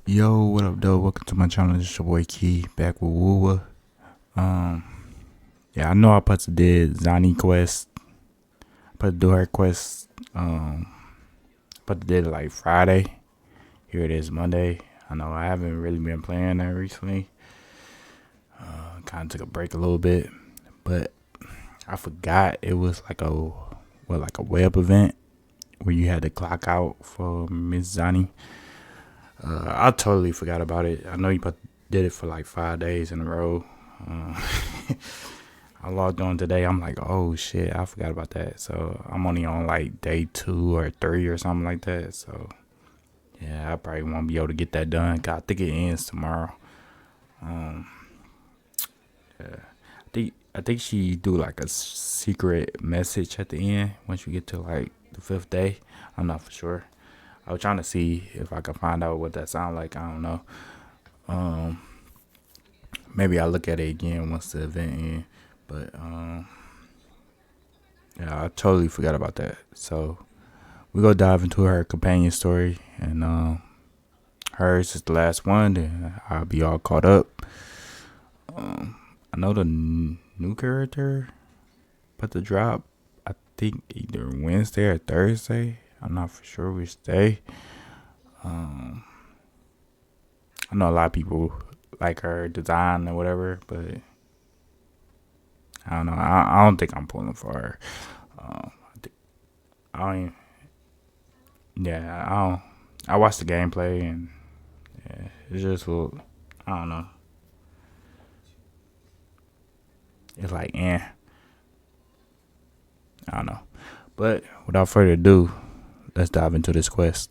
Yo, what up, though? Welcome to my channel. It's your boy Key back with Wuwa. Um, yeah, I know I put to did Zani quest, put to do her quest. Put to did it like Friday. Here it is Monday. I know I haven't really been playing that recently. Kind of took a break a little bit, but I forgot it was like a web event where you had to clock out for Miss Zani. I totally forgot about it. I know you did it for like 5 days in a row. Uh, I logged on today. I'm like, oh shit, I forgot about that. So I'm only on like day 2 or 3 or something like that. So yeah, I probably won't be able to get that done. 'Cause I think it ends tomorrow. Um, yeah. I think she do like a secret message at the end once you get to like the 5th day. I'm not for sure. I was trying to see if I could find out what that sound like. I don't know. Um, Maybe I'll look at it again once the event ends. But yeah, I totally forgot about that. So we go dive into her companion story, and hers is the last one. Then I'll be all caught up. I know the new character put the drop. I think either Wednesday or Thursday. I'm not for sure which day. I know a lot of people like her design or whatever, but I don't know. I don't think I'm pulling for her. I don't. Even, yeah, I don't. I watched the gameplay and yeah, it's just I don't know. It's like I don't know. But without further ado, let's dive into this quest.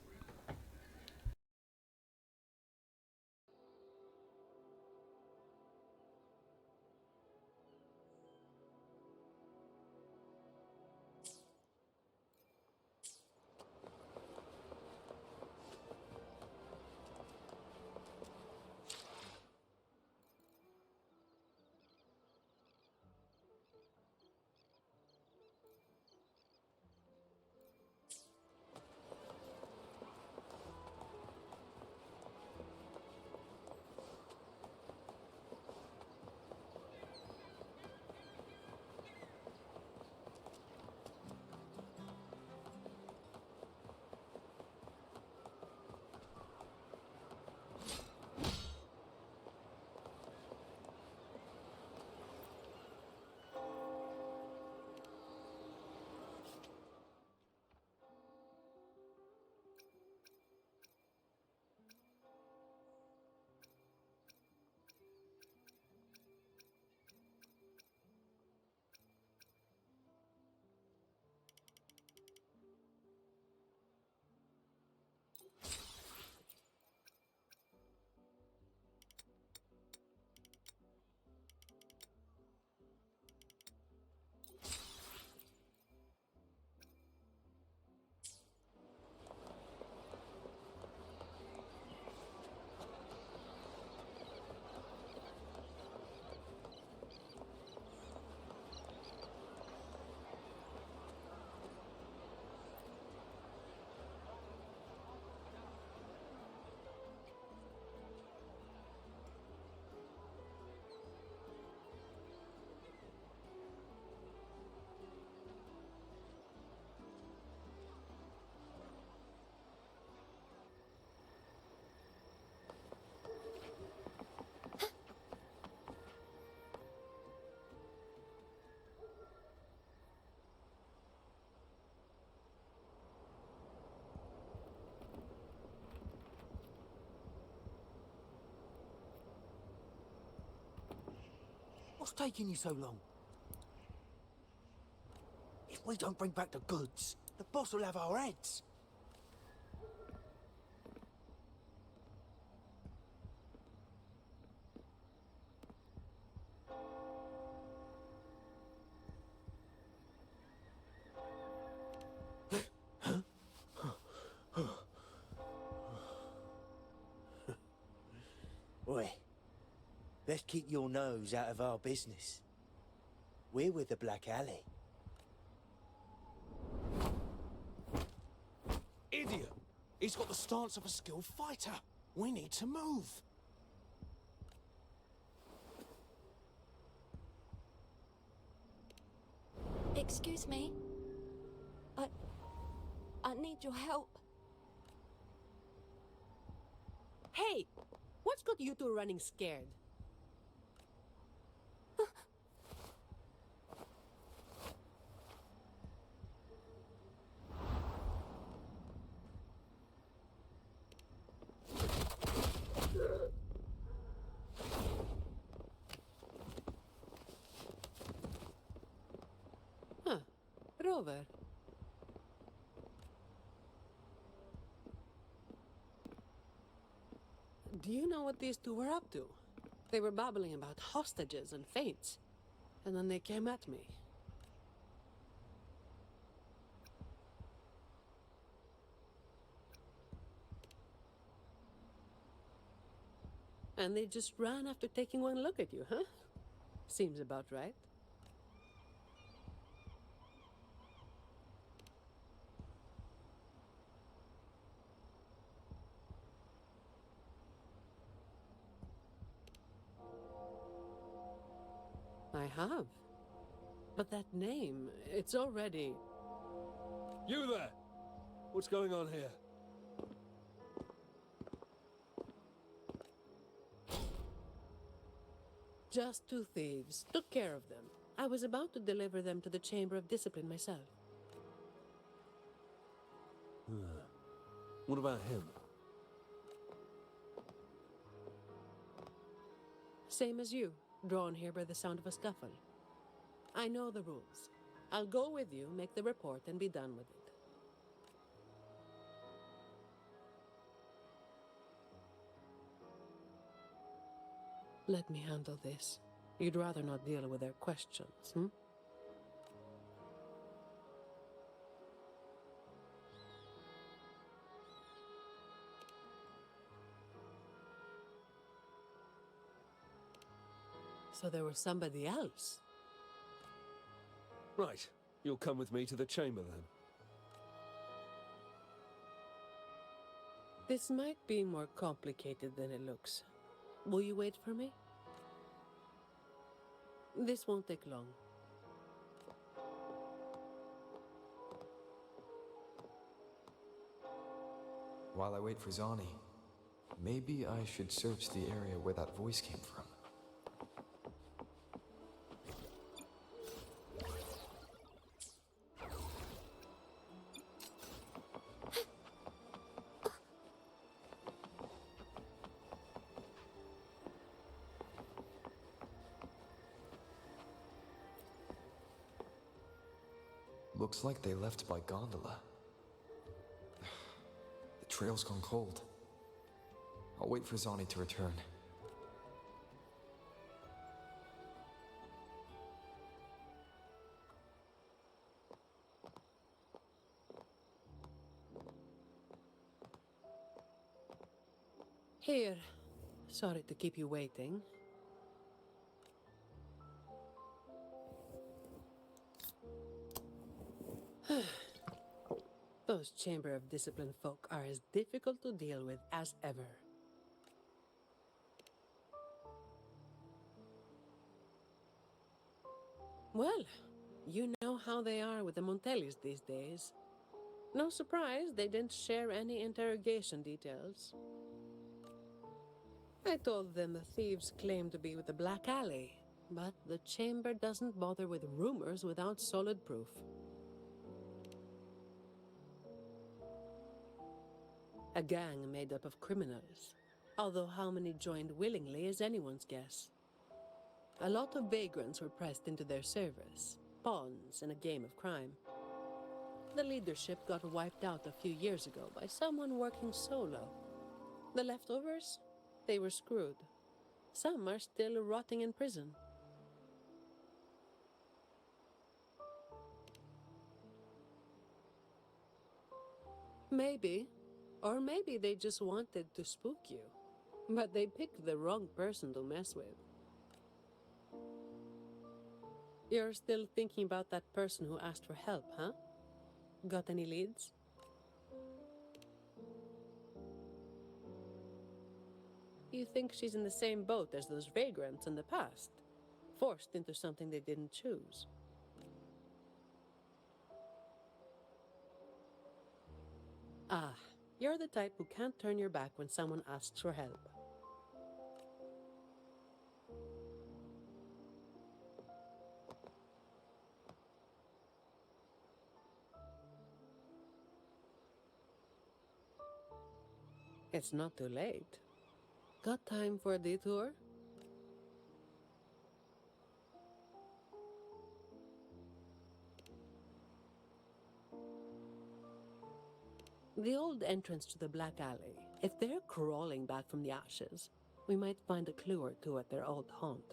What's taking you so long? If we don't bring back the goods, the boss will have our heads. Oi, let's keep your nose out of our business. We're with the Black Alley. Idiot! He's got the stance of a skilled fighter. We need to move. Excuse me. I need your help. Hey! What's got you two running scared? Huh. Rover. Do you know what these two were up to? They were babbling about hostages and fates. And then they came at me. And they just ran after taking one look at you, huh? Seems about right. I have. But that name, it's already... You there! What's going on here? Just two thieves. Took care of them. I was about to deliver them to the Chamber of Discipline myself. What about him? Same as you, drawn here by the sound of a scuffle. I know the rules. I'll go with you, make the report, and be done with it. Let me handle this. You'd rather not deal with their questions, hmm? So there was somebody else? Right. You'll come with me to the chamber then. This might be more complicated than it looks. Will you wait for me? This won't take long. While I wait for Zani, maybe I should search the area where that voice came from. Looks like they left by gondola. The trail's gone cold. I'll wait for Zani to return. Here. Sorry to keep you waiting. Those Chamber of Discipline folk are as difficult to deal with as ever. Well, you know how they are with the Montellis these days. No surprise they didn't share any interrogation details. I told them the thieves claimed to be with the Black Alley, but the Chamber doesn't bother with rumors without solid proof. A gang made up of criminals, although how many joined willingly is anyone's guess. A lot of vagrants were pressed into their service, pawns in a game of crime. The leadership got wiped out a few years ago by someone working solo. The leftovers? They were screwed. Some are still rotting in prison. Maybe. Or maybe they just wanted to spook you. But they picked the wrong person to mess with. You're still thinking about that person who asked for help, huh? Got any leads? You think she's in the same boat as those vagrants in the past? Forced into something they didn't choose. Ah, you're the type who can't turn your back when someone asks for help. It's not too late. Got time for a detour? The old entrance to the Black Alley. If they're crawling back from the ashes, we might find a clue or two at their old haunt.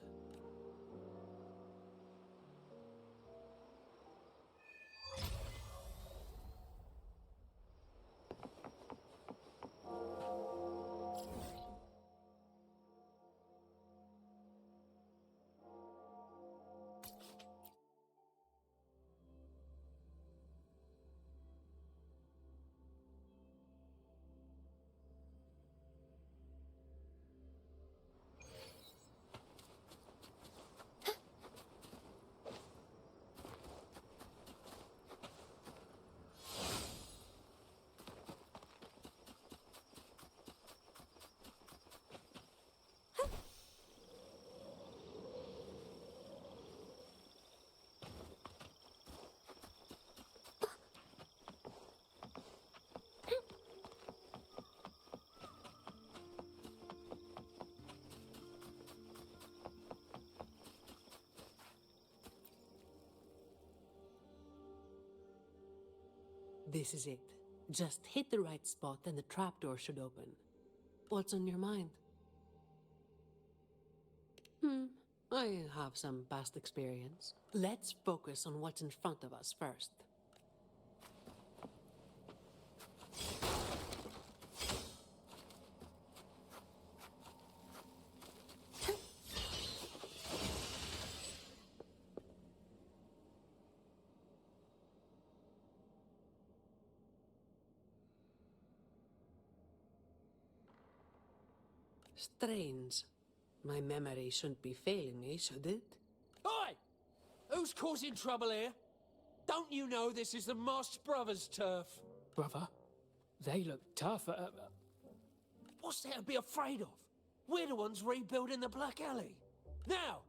This is it. Just hit the right spot and the trapdoor should open. What's on your mind? I have some past experience. Let's focus on what's in front of us first. Strange. My memory shouldn't be failing me, should it? Oi! Who's causing trouble here? Don't you know this is the Moss Brothers' turf? Brother, they look tough. What's there to be afraid of? We're the ones rebuilding the Black Alley. Now,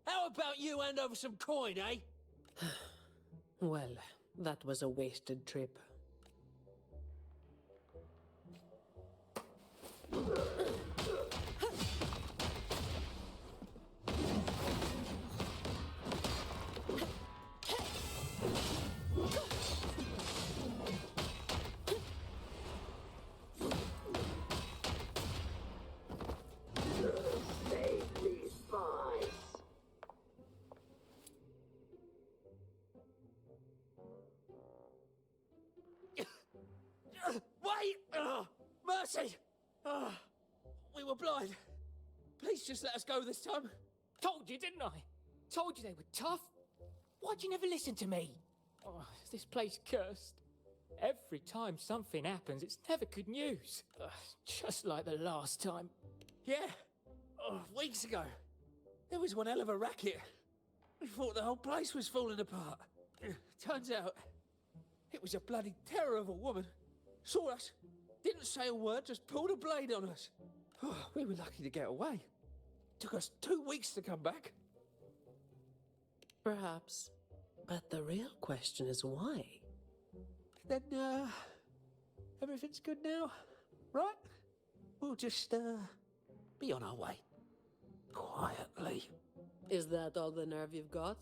how about you hand over some coin, eh? Well, that was a wasted trip. Wait! Mercy! We were blind. Please just let us go this time. Told you, didn't I? Told you they were tough. Why'd you never listen to me? Oh, this place cursed. Every time something happens, it's never good news. Just like the last time. Yeah. Weeks ago. There was one hell of a racket. We thought the whole place was falling apart. Turns out, it was a bloody terror of a woman. Saw us, didn't say a word, just pulled a blade on us. We were lucky to get away. Took us 2 weeks to come back. Perhaps. But the real question is why? Then, everything's good now, right? We'll just, be on our way. Quietly. Is that all the nerve you've got?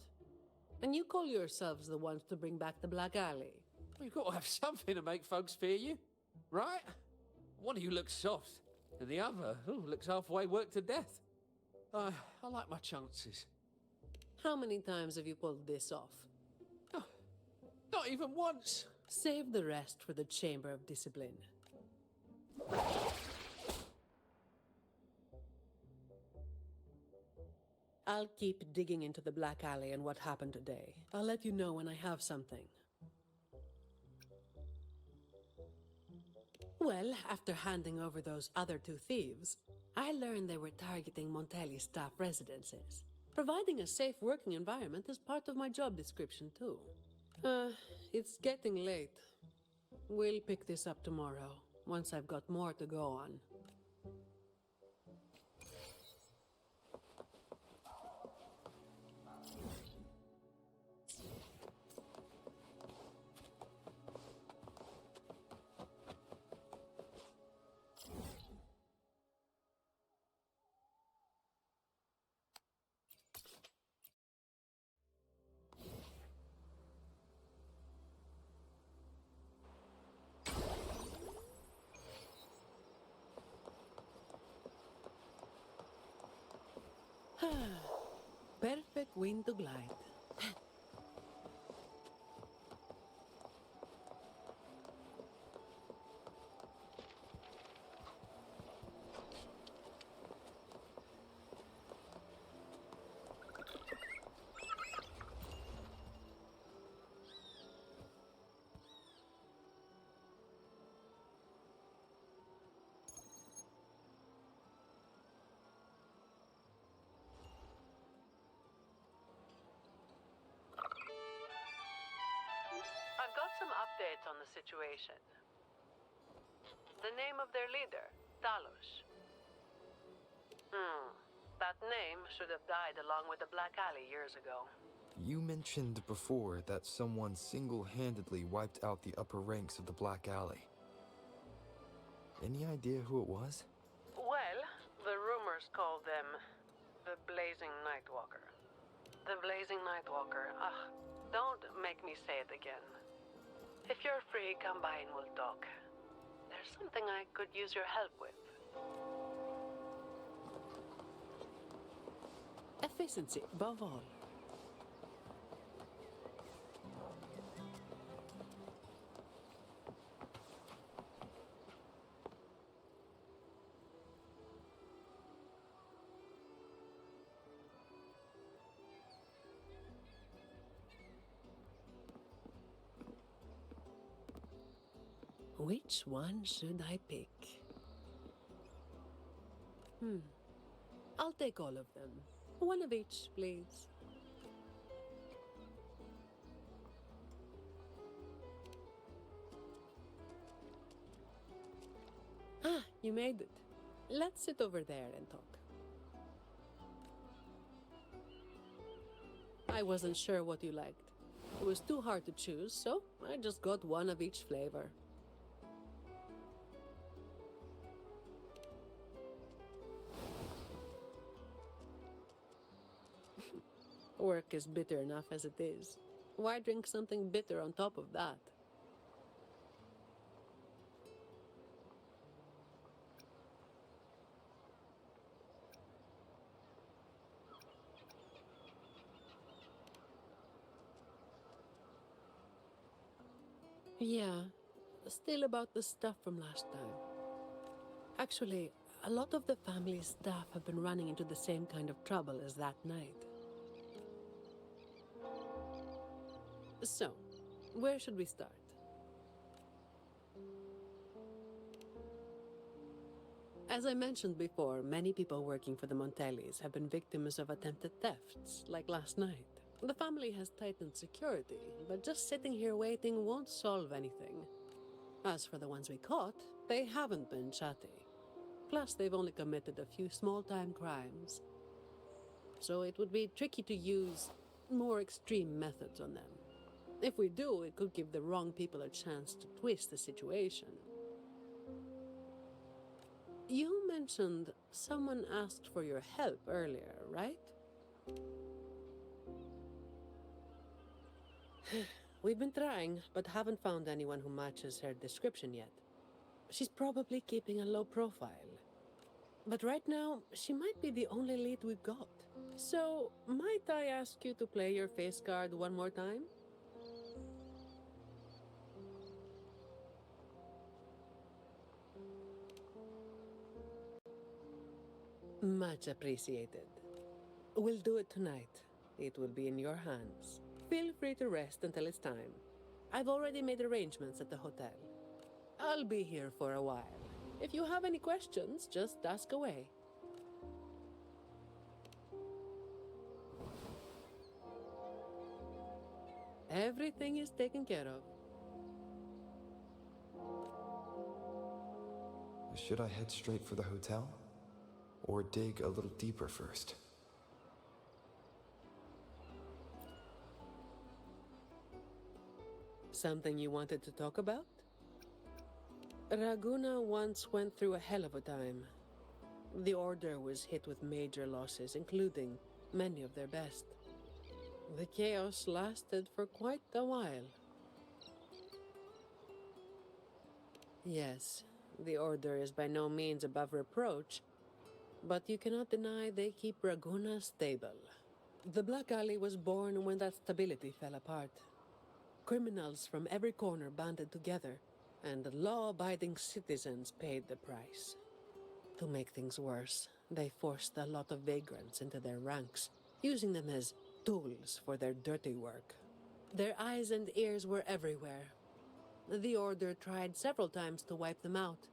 And you call yourselves the ones to bring back the Black Alley? You've got to have something to make folks fear you, right? One of you looks soft, and the other looks halfway worked to death. I like my chances. How many times have you pulled this off? Not even once. Save the rest for the Chamber of Discipline. I'll keep digging into the Black Alley and what happened today. I'll let you know when I have something. Well, after handing over those other two thieves, I learned they were targeting Montelli's staff residences. Providing a safe working environment is part of my job description, too. It's getting late. We'll pick this up tomorrow, once I've got more to go on. Perfect wind to glide. I've got some updates on the situation. The name of their leader, Talos. That name should have died along with the Black Alley years ago. You mentioned before that someone single-handedly wiped out the upper ranks of the Black Alley. Any idea who it was? Well, the rumors called them the Blazing Nightwalker. The Blazing Nightwalker. Don't make me say it again. If you're free, come by and we'll talk. There's something I could use your help with. Efficiency, above all. Which one should I pick? I'll take all of them. One of each, please. You made it. Let's sit over there and talk. I wasn't sure what you liked. It was too hard to choose, so I just got one of each flavor. Work is bitter enough as it is. Why drink something bitter on top of that? Yeah, still about the stuff from last time. Actually, a lot of the family's staff have been running into the same kind of trouble as that night. So, where should we start? As I mentioned before, many people working for the Montellis have been victims of attempted thefts, like last night. The family has tightened security, but just sitting here waiting won't solve anything. As for the ones we caught, they haven't been chatty. Plus, they've only committed a few small-time crimes. So it would be tricky to use more extreme methods on them. If we do, it could give the wrong people a chance to twist the situation. You mentioned someone asked for your help earlier, right? We've been trying, but haven't found anyone who matches her description yet. She's probably keeping a low profile. But right now, she might be the only lead we've got. So, might I ask you to play your face card one more time? Much appreciated. We'll do it tonight. It will be in your hands. Feel free to rest until it's time. I've already made arrangements at the hotel. I'll be here for a while. If you have any questions, just ask away. Everything is taken care of. Should I head straight for the hotel? Or dig a little deeper first? Something you wanted to talk about? Raguna once went through a hell of a time. The Order was hit with major losses, including many of their best. The chaos lasted for quite a while. Yes, the Order is by no means above reproach, but you cannot deny they keep Raguna stable. The Black Alley was born when that stability fell apart. Criminals from every corner banded together, and law-abiding citizens paid the price. To make things worse, they forced a lot of vagrants into their ranks, using them as tools for their dirty work. Their eyes and ears were everywhere. The Order tried several times to wipe them out,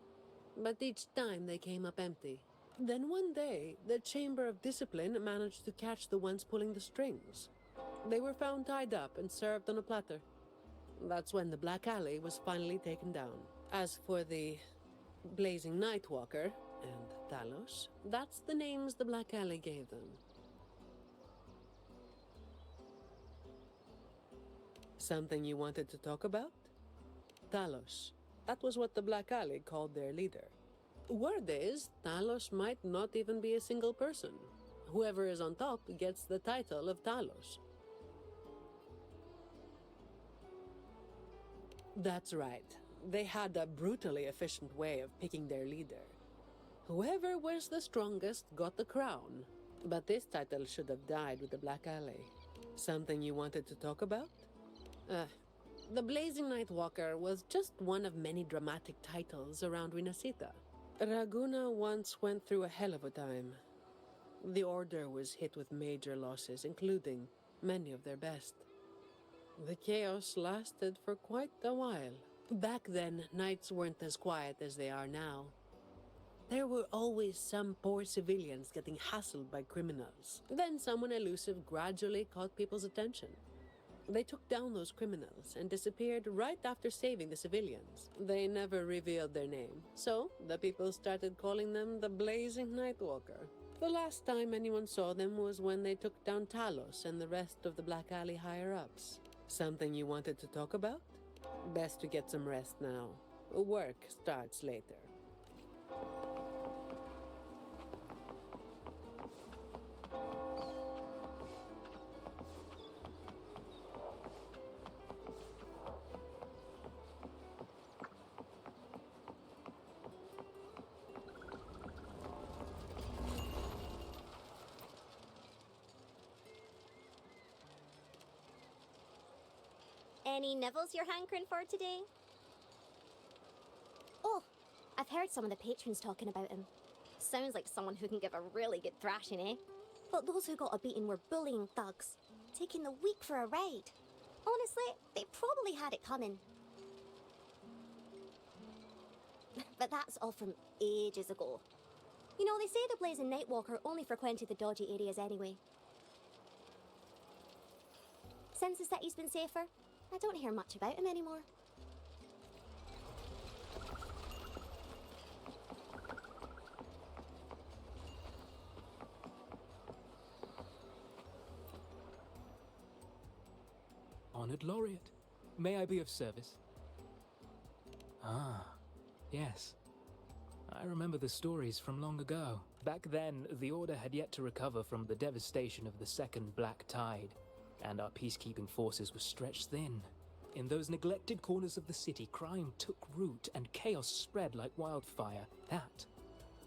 but each time they came up empty. Then one day, the Chamber of Discipline managed to catch the ones pulling the strings. They were found tied up and served on a platter. That's when the Black Alley was finally taken down. As for the Blazing Nightwalker and Talos, that's the names the Black Alley gave them. Something you wanted to talk about? Talos. That was what the Black Alley called their leader. Word is, Talos might not even be a single person. Whoever is on top gets the title of Talos. That's right. They had a brutally efficient way of picking their leader. Whoever was the strongest got the crown. But this title should have died with the Black Alley. Something you wanted to talk about? The Blazing Nightwalker was just one of many dramatic titles around Winasita. Raguna once went through a hell of a time. The Order was hit with major losses, including many of their best. The chaos lasted for quite a while. Back then, nights weren't as quiet as they are now. There were always some poor civilians getting hassled by criminals. Then someone elusive gradually caught people's attention. They took down those criminals and disappeared right after saving the civilians. They never revealed their name, so the people started calling them the Blazing Nightwalker. The last time anyone saw them was when they took down Talos and the rest of the Black Alley higher-ups. Something you wanted to talk about? Best to get some rest now. Work starts later. Any nibbles you're hankering for today? Oh, I've heard some of the patrons talking about him. Sounds like someone who can give a really good thrashing, eh? But those who got a beating were bullying thugs, taking the weak for a ride. Honestly, they probably had it coming. But that's all from ages ago. You know, they say the Blazing Nightwalker only frequented the dodgy areas anyway. Since the city's been safer, I don't hear much about him anymore. Honored Laureate, may I be of service? Ah, yes. I remember the stories from long ago. Back then, the Order had yet to recover from the devastation of the Second Black Tide, and our peacekeeping forces were stretched thin. In those neglected corners of the city, crime took root and chaos spread like wildfire. That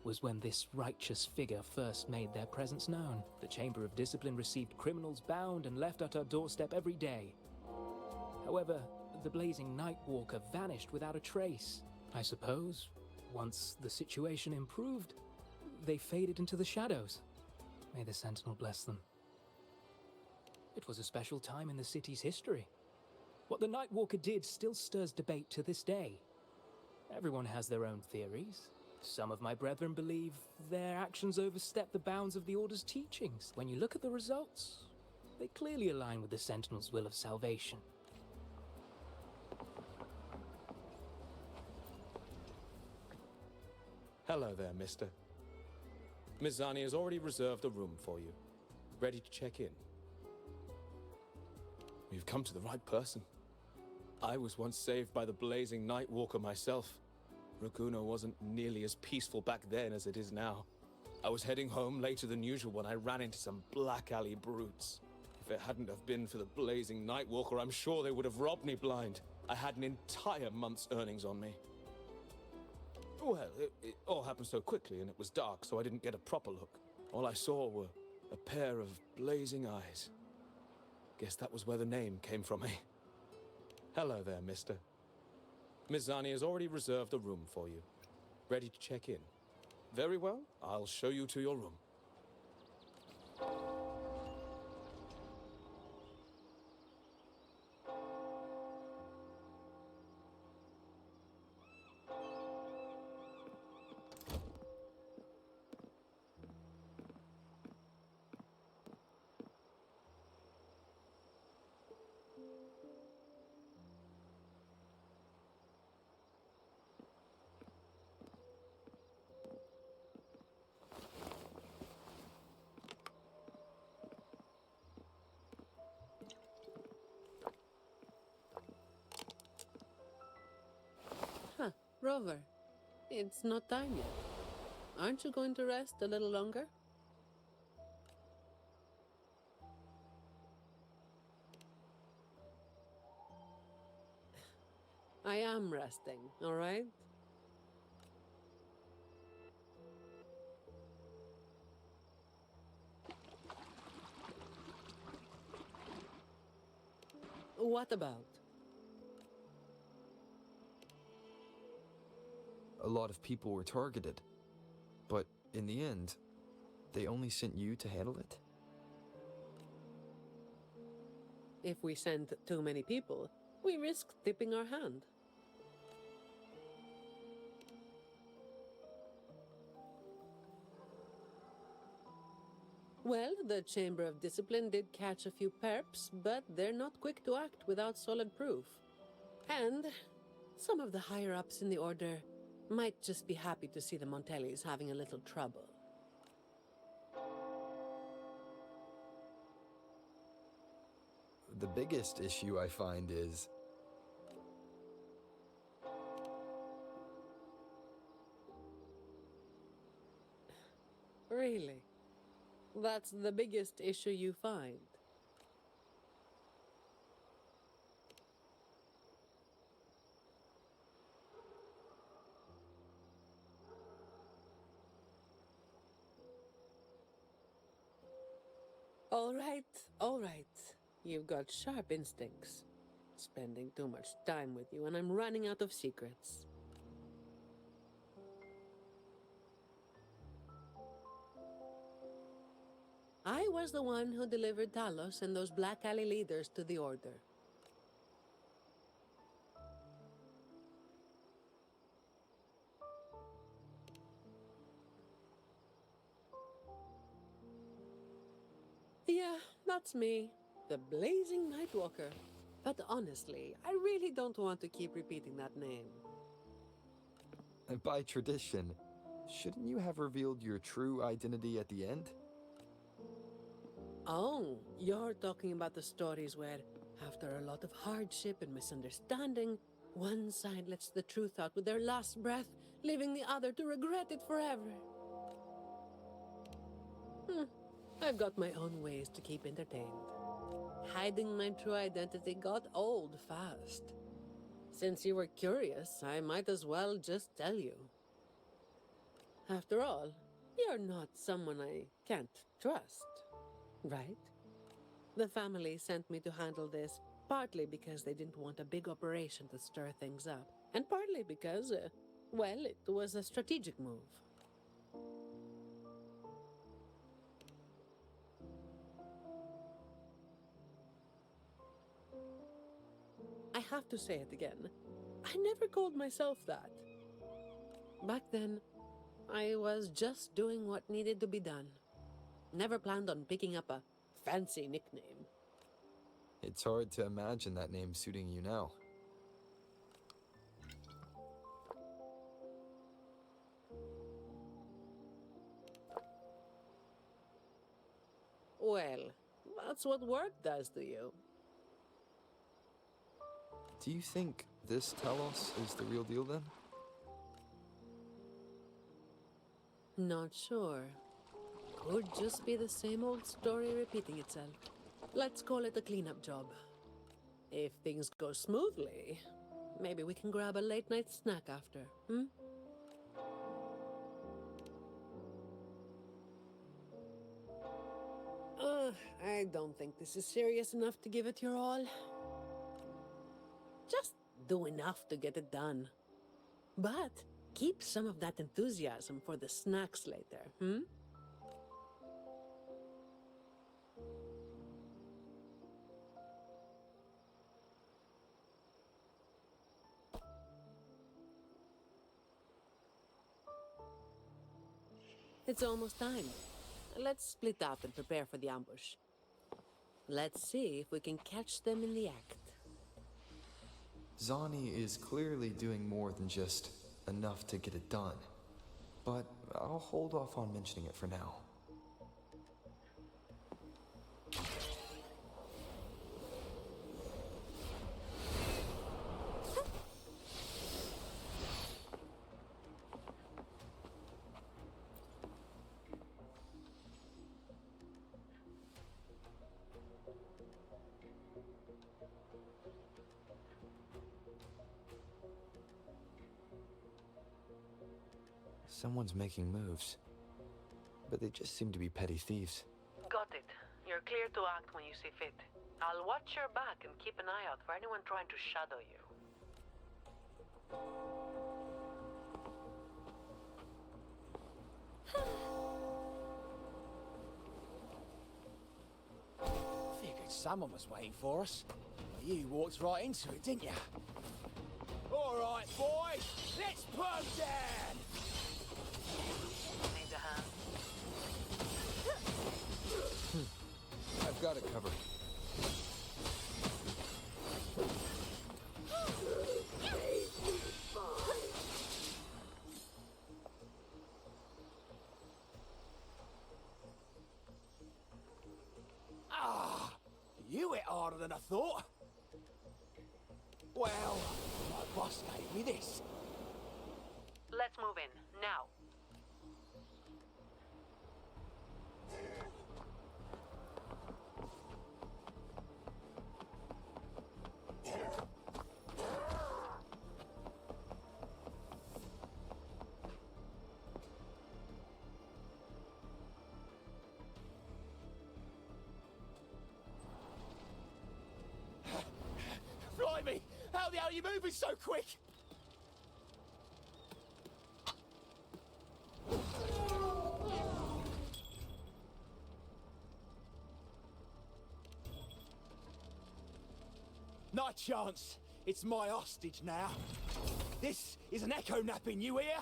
was when this righteous figure first made their presence known. The Chamber of Discipline received criminals bound and left at our doorstep every day. However, the Blazing Nightwalker vanished without a trace. I suppose, once the situation improved, they faded into the shadows. May the Sentinel bless them. It was a special time in the city's history. What the Nightwalker did still stirs debate to this day. Everyone has their own theories. Some of my brethren believe their actions overstep the bounds of the Order's teachings. When you look at the results, they clearly align with the Sentinel's will of salvation. Hello there, mister. Miss Zani has already reserved a room for you. Ready to check in. You've come to the right person. I was once saved by the blazing Night Walker myself. Raguno wasn't nearly as peaceful back then as it is now. I was heading home later than usual when I ran into some black alley brutes. If it hadn't have been for the blazing Night Walker, I'm sure they would have robbed me blind. I had an entire month's earnings on me. Well, it all happened so quickly and it was dark, so I didn't get a proper look. All I saw were a pair of blazing eyes. Guess that was where the name came from, eh? Hello there, mister. Miss Zani has already reserved a room for you. Ready to check in. Very well, I'll show you to your room. Huh, Rover. It's not time yet. Aren't you going to rest a little longer? I am resting, all right? What about? A lot of people were targeted, but in the end, they only sent you to handle it? If we send too many people, we risk tipping our hand. Well, the Chamber of Discipline did catch a few perps, but they're not quick to act without solid proof. And some of the higher-ups in the Order might just be happy to see the Montellis having a little trouble. The biggest issue I find is... Really? That's the biggest issue you find? All right. You've got sharp instincts. Spending too much time with you and I'm running out of secrets. I was the one who delivered Talos and those Black Alley leaders to the Order. Yeah, that's me. The Blazing Nightwalker. But honestly, I really don't want to keep repeating that name. By tradition, shouldn't you have revealed your true identity at the end? Oh, you're talking about the stories where, after a lot of hardship and misunderstanding, one side lets the truth out with their last breath, leaving the other to regret it forever. I've got my own ways to keep entertained. Hiding my true identity got old fast. Since you were curious, I might as well just tell you. After all, you're not someone I can't trust, right? The family sent me to handle this partly because they didn't want a big operation to stir things up, and partly because, well, it was a strategic move. I have to say it again. I never called myself that. Back then, I was just doing what needed to be done. Never planned on picking up a fancy nickname. It's hard to imagine that name suiting you now. Well, that's what work does to you. Do you think this Telos is the real deal then? Not sure. Could just be the same old story repeating itself. Let's call it a cleanup job. If things go smoothly, maybe we can grab a late night snack after, hmm? I don't think this is serious enough to give it your all. Just do enough to get it done. But keep some of that enthusiasm for the snacks later, hmm? It's almost time. Let's split up and prepare for the ambush. Let's see if we can catch them in the act. Zani is clearly doing more than just enough to get it done. But I'll hold off on mentioning it for now. Someone's making moves. But they just seem to be petty thieves. Got it. You're clear to act when you see fit. I'll watch your back and keep an eye out for anyone trying to shadow you. Figured someone was waiting for us. You walked right into it, didn't you? All right, boys, let's put down! Need a hand? I've got it covered. Ah, you hit harder than I thought. Well, my boss gave me this. Let's move in, now. Blimey, how the hell are you moving so quick? Not a chance. It's my hostage now. This is an echo napping, you hear?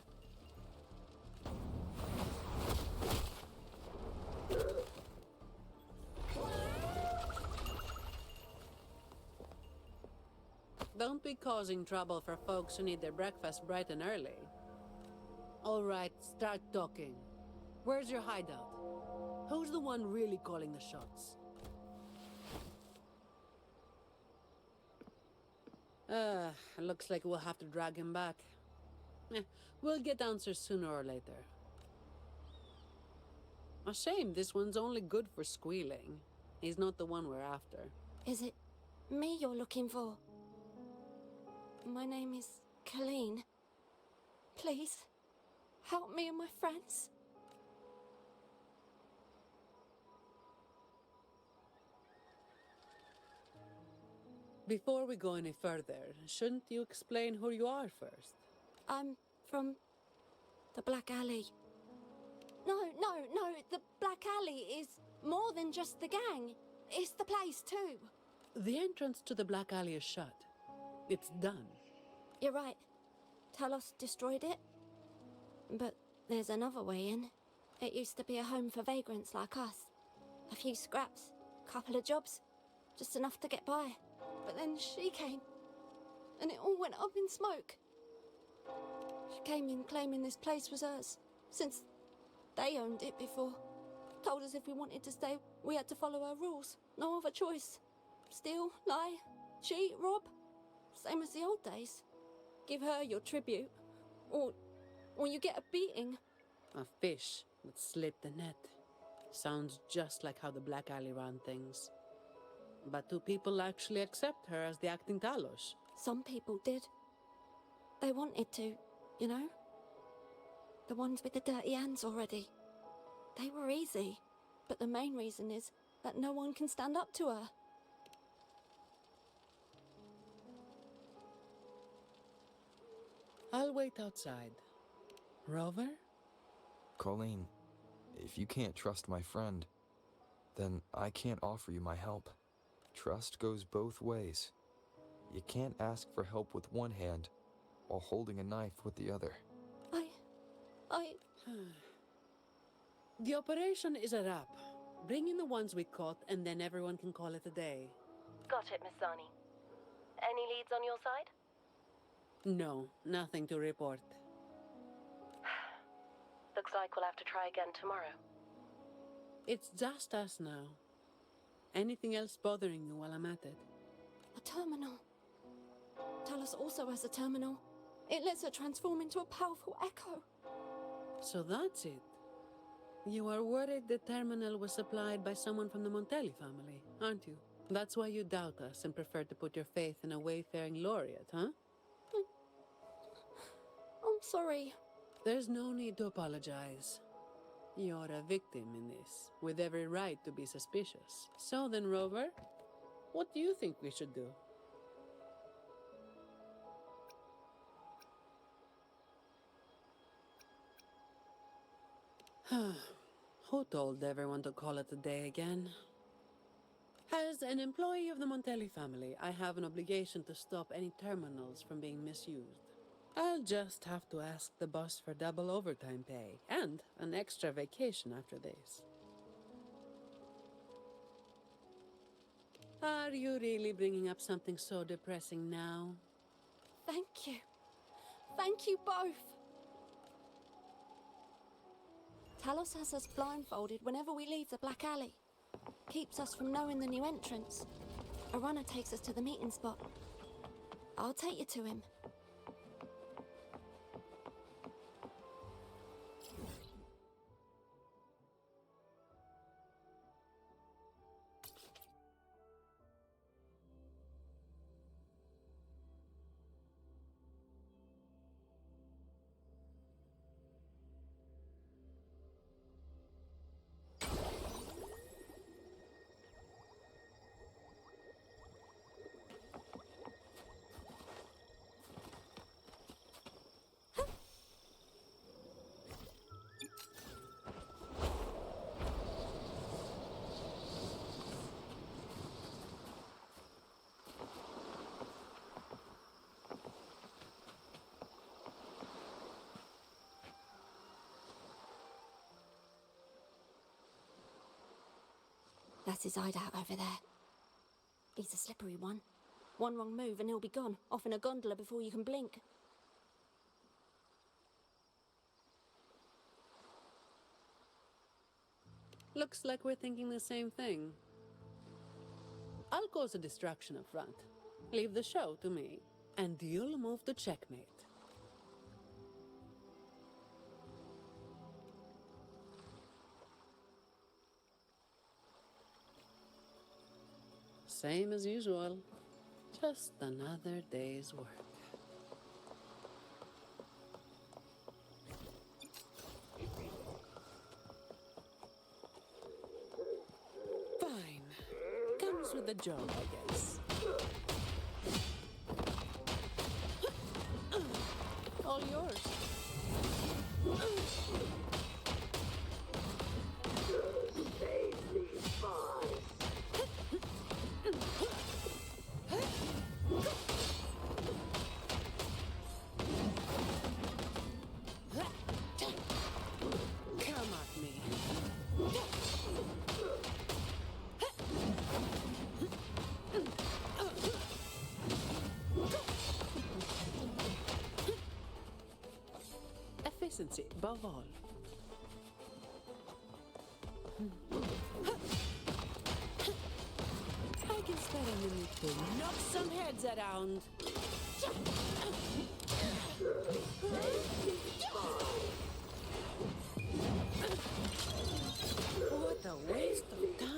Don't be causing trouble for folks who need their breakfast bright and early. All right, start talking. Where's your hideout? Who's the one really calling the shots? Looks like we'll have to drag him back. We'll get answers sooner or later. A shame this one's only good for squealing. He's not the one we're after. Is it me you're looking for? My name is Colleen. Please, help me and my friends. Before we go any further, shouldn't you explain who you are first? I'm from the Black Alley. No, the Black Alley is more than just the gang. It's the place too. The entrance to the Black Alley is shut. It's done. You're right. Talos destroyed it. But there's another way in. It used to be a home for vagrants like us. A few scraps, couple of jobs, just enough to get by. But then she came, and it all went up in smoke. She came in claiming this place was hers, since they owned it before. Told us if we wanted to stay, we had to follow her rules. No other choice. Steal, lie, cheat, rob. Same as the old days. Give her your tribute, or you get a beating. A fish that slipped the net. Sounds just like how the Black Alley ran things. But do people actually accept her as the acting Talos? Some people did. They wanted to, you know? The ones with the dirty hands already. They were easy, but the main reason is that no one can stand up to her. I'll wait outside. Rover? Colleen, if you can't trust my friend, then I can't offer you my help. Trust goes both ways. You can't ask for help with one hand while holding a knife with the other. The operation is a wrap. Bring in the ones we caught, and then everyone can call it a day. Got it, Miss Zani. Any leads on your side? No, nothing to report. Looks like we'll have to try again tomorrow. It's just us now. Anything else bothering you while I'm at it? A terminal. Talos also has a terminal. It lets her transform into a powerful echo. So that's it. You are worried the terminal was supplied by someone from the Montelli family, aren't you? That's why you doubt us and prefer to put your faith in a wayfaring laureate, huh? I'm sorry. There's no need to apologize. You're a victim in this, with every right to be suspicious. So then, Rover, what do you think we should do? Who told everyone to call it a day again? As an employee of the Montelli family, I have an obligation to stop any terminals from being misused. I'll just have to ask the boss for double overtime pay and an extra vacation after this. Are you really bringing up something so depressing now? Thank you. Thank you both. Talos has us blindfolded whenever we leave the Black Alley. Keeps us from knowing the new entrance. A runner takes us to the meeting spot. I'll take you to him. That's his hideout over there. He's a slippery one. One wrong move and he'll be gone, off in a gondola before you can blink. Looks like we're thinking the same thing. I'll cause a distraction up front. Leave the show to me, and you'll move to checkmate. Same as usual. Just another day's work. Fine. Comes with the job, I guess. All yours. Come at me. Efficiency above all. gonna need to knock some heads around. What a waste of time.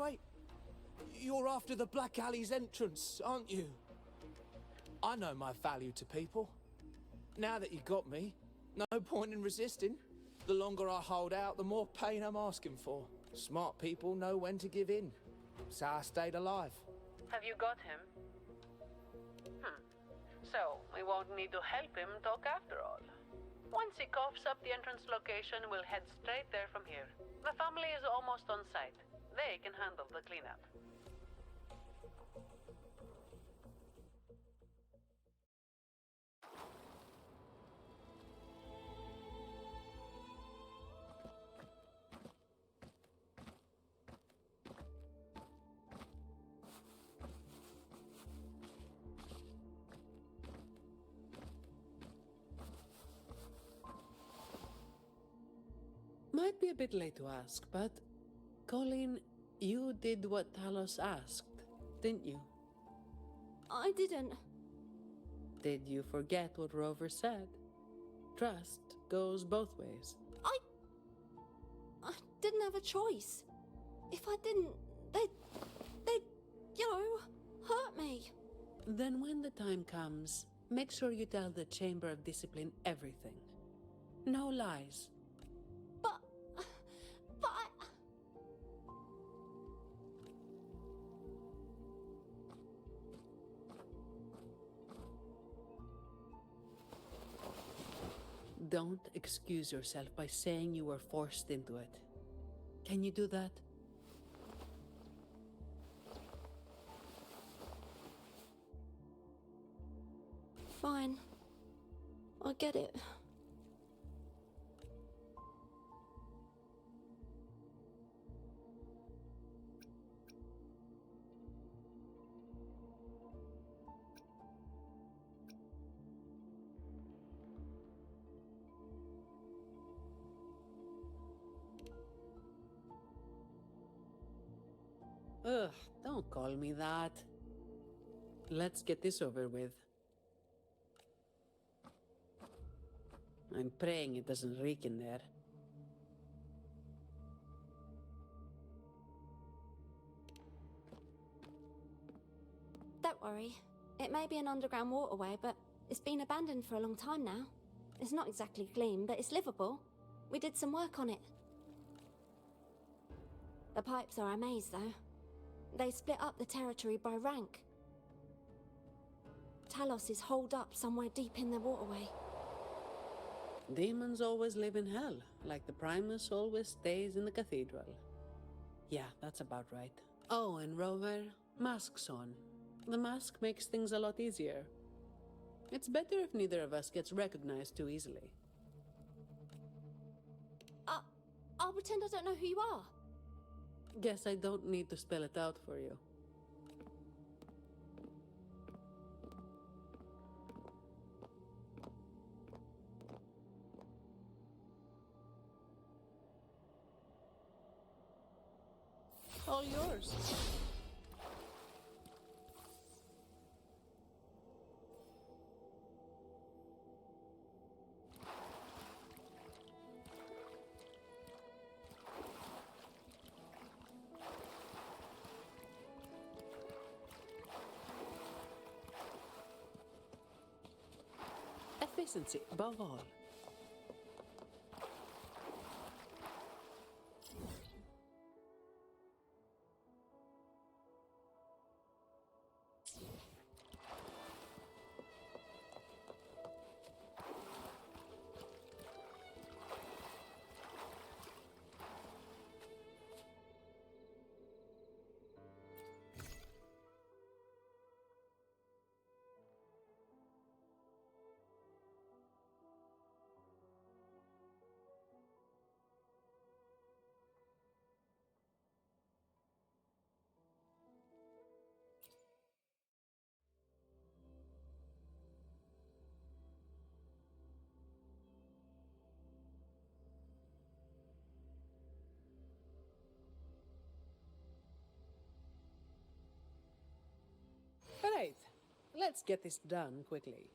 Wait. You're after the Black Alley's entrance, aren't you? I know my value to people. Now that you got me, no point in resisting. The longer I hold out, the more pain I'm asking for. Smart people know when to give in. So I stayed alive. Have you got him? So, we won't need to help him talk after all. Once he coughs up the entrance location, we'll head straight there from here. The family is almost on site. They can handle the cleanup. Might be a bit late to ask, but Colleen, you did what Talos asked, didn't you? I didn't. Did you forget what Rover said? Trust goes both ways. I didn't have a choice. If I didn't, they'd, hurt me. Then when the time comes, make sure you tell the Chamber of Discipline everything. No lies. But Don't excuse yourself by saying you were forced into it. Can you do that? Fine. I get it. Ugh, don't call me that. Let's get this over with. I'm praying it doesn't reek in there. Don't worry. It may be an underground waterway, but it's been abandoned for a long time now. It's not exactly clean, but it's livable. We did some work on it. The pipes are a maze, though. They split up the territory by rank. Talos is holed up somewhere deep in the waterway. Demons always live in hell, like the Primus always stays in the cathedral. Yeah, that's about right. Oh, and Rover, masks on. The mask makes things a lot easier. It's better if neither of us gets recognized too easily. I'll pretend I don't know who you are. Guess I don't need to spell it out for you. All yours. Efficiency above all. Alright, let's get this done quickly.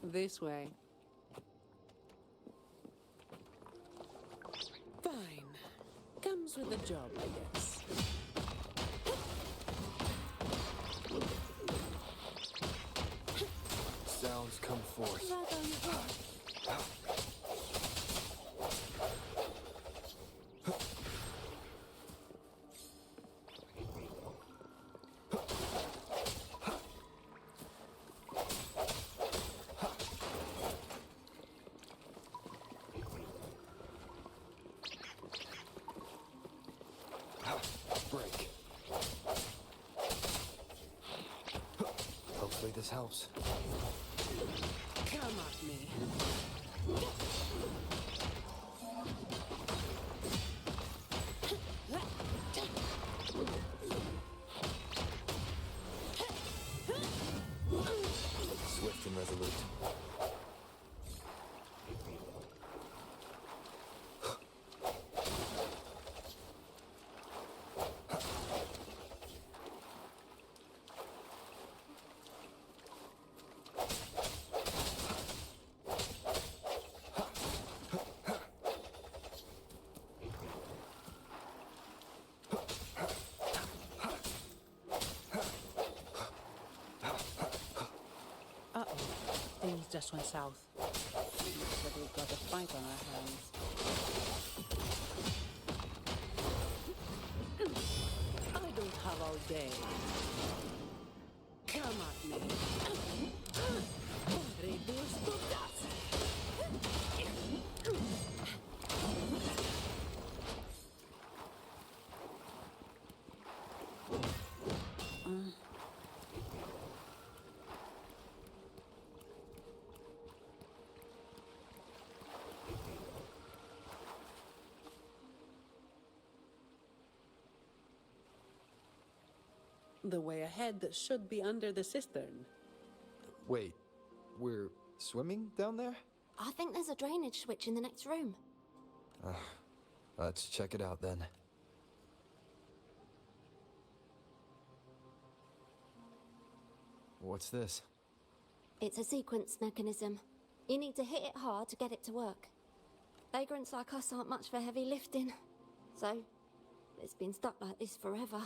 This way. Fine. Comes with the job, I guess. Sounds come forth. Right on your mark. Break. Hopefully this helps. Come at me. Swift and resolute. Uh-oh. Things just went south. Looks like we've got a fight on our hands. I don't have all day. Come at me. Reduce to dust. The way ahead should be under the cistern. Wait, we're swimming down there? I think there's a drainage switch in the next room. Let's check it out then. What's this? It's a sequence mechanism. You need to hit it hard to get it to work. Vagrants like us aren't much for heavy lifting. So, it's been stuck like this forever.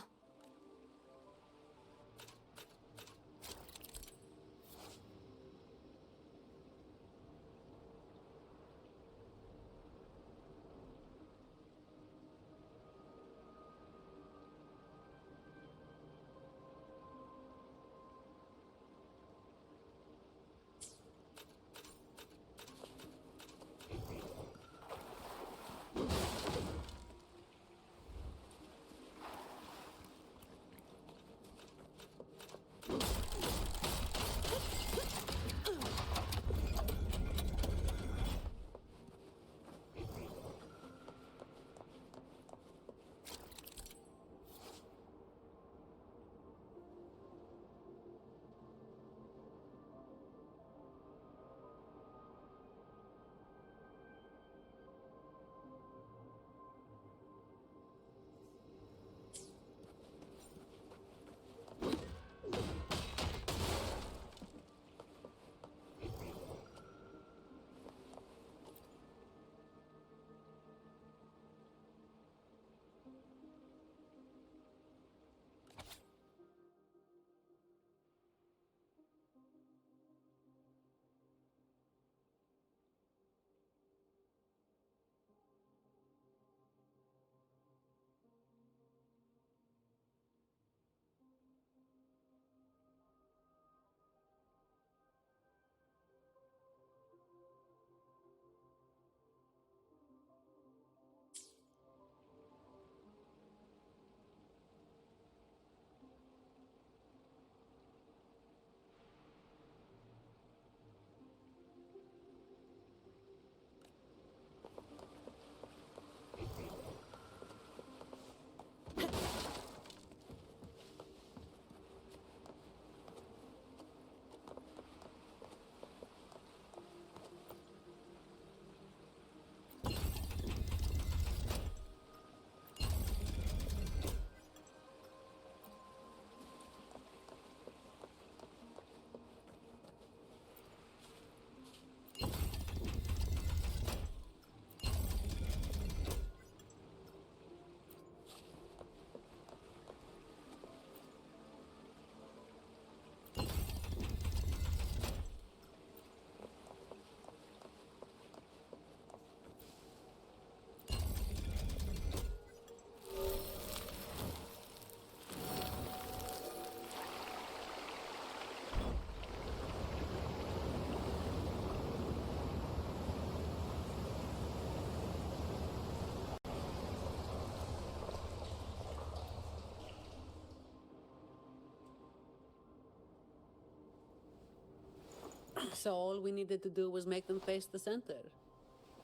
So all we needed to do was make them face the center.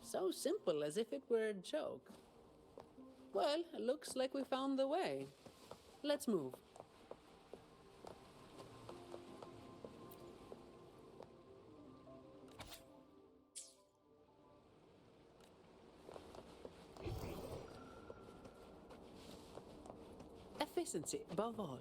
So simple, as if it were a joke. Well, looks like we found the way. Let's move. Efficiency, above all.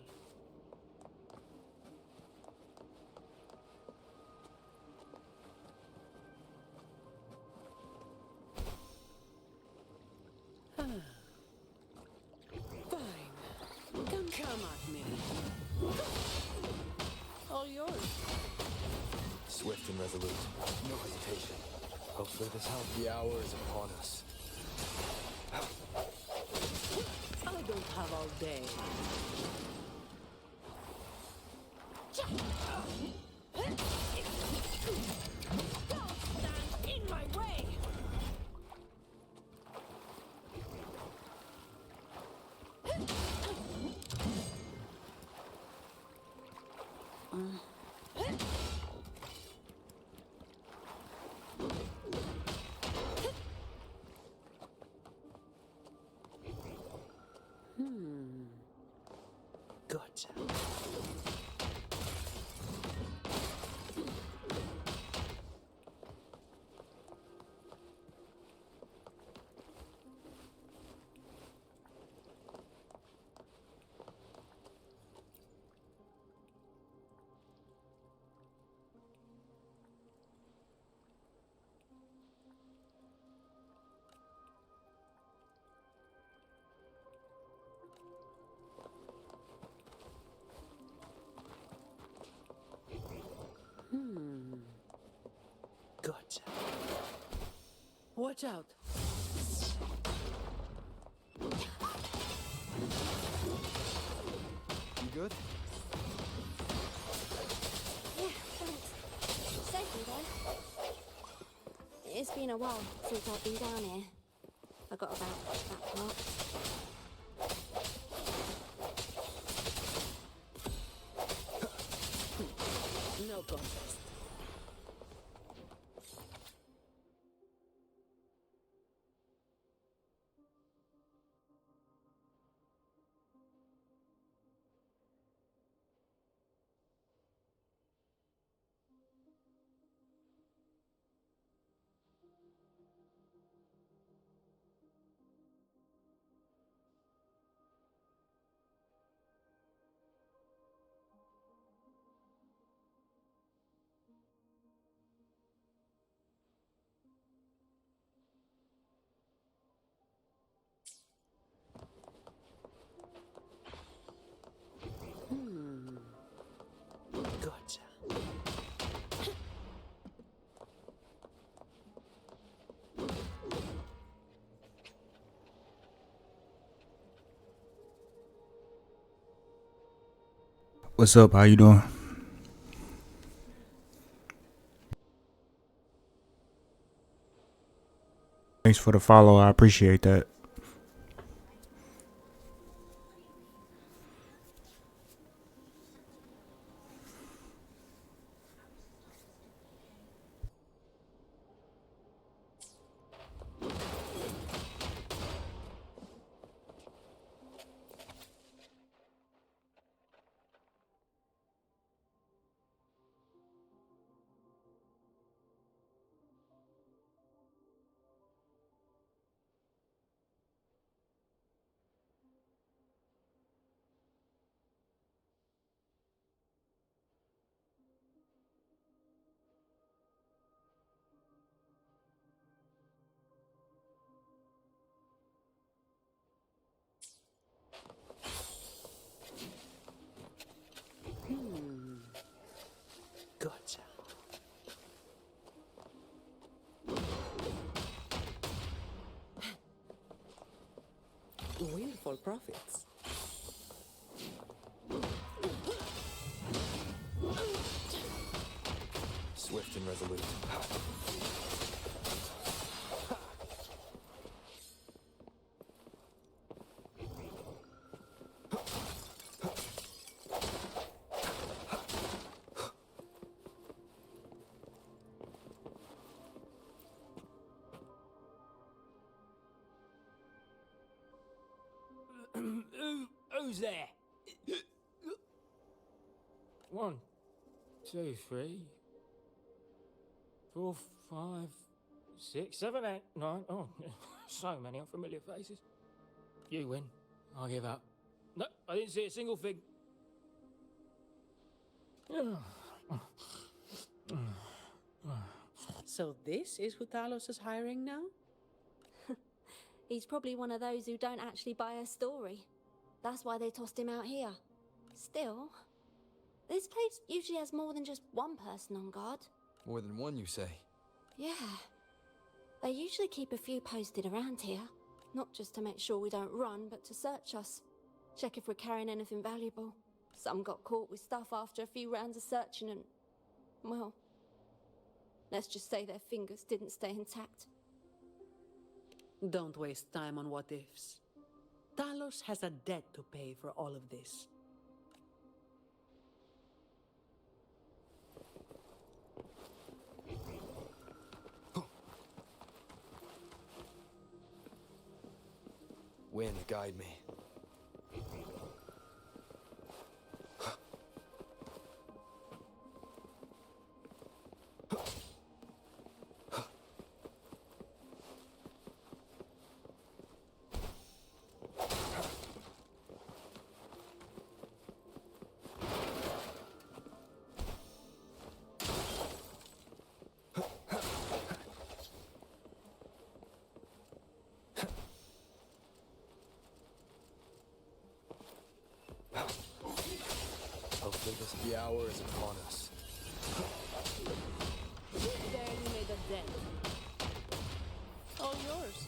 Fine. Come at me. All yours. Swift and resolute. No hesitation. Hopefully this helps. The hour is upon us. I don't have all day. Don't stand in my way! Gotcha. Gotcha. Watch out. You good? Yeah, thanks. Safety though. It's been a while since I've been down here. Forgot about that part. No contest. Gotcha. What's up? How you doing? Thanks for the follow. I appreciate that. Gotcha. Windfall profits. Swift and resolute. Who's there? 1, 2, 3, 4, 5, 6, 7, 8, 9. Oh, so many unfamiliar faces. You win. I give up. No, I didn't see a single thing. So this is who Talos is hiring now? He's probably one of those who don't actually buy a story. That's why they tossed him out here. Still, this place usually has more than just one person on guard. More than one, you say? Yeah. They usually keep a few posted around here. Not just to make sure we don't run, but to search us. Check if we're carrying anything valuable. Some got caught with stuff after a few rounds of searching and... well... let's just say their fingers didn't stay intact. Don't waste time on what-ifs. Talos has a debt to pay for all of this. Wind, guide me. Hopefully the hour is upon us. There you made a dent. All yours.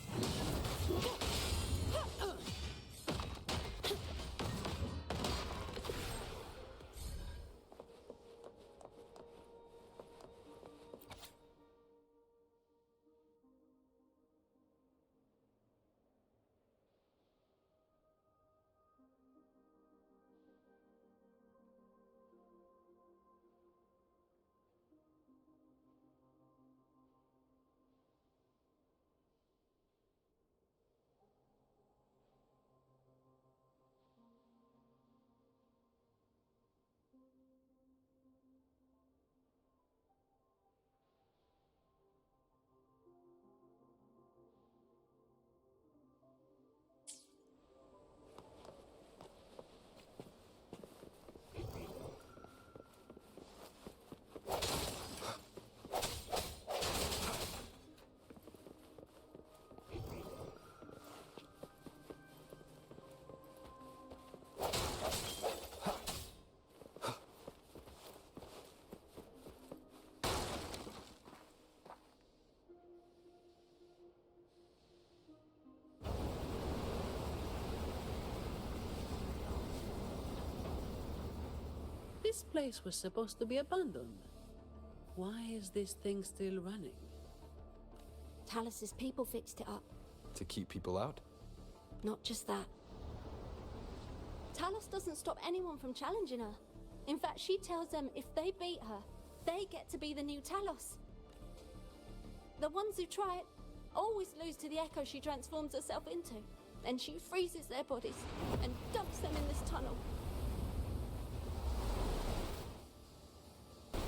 This place was supposed to be abandoned. Why is this thing still running? Talos's people fixed it up. To keep people out? Not just that. Talos doesn't stop anyone from challenging her. In fact, she tells them if they beat her, they get to be the new Talos. The ones who try it always lose to the echo she transforms herself into. Then she freezes their bodies and dumps them in this tunnel.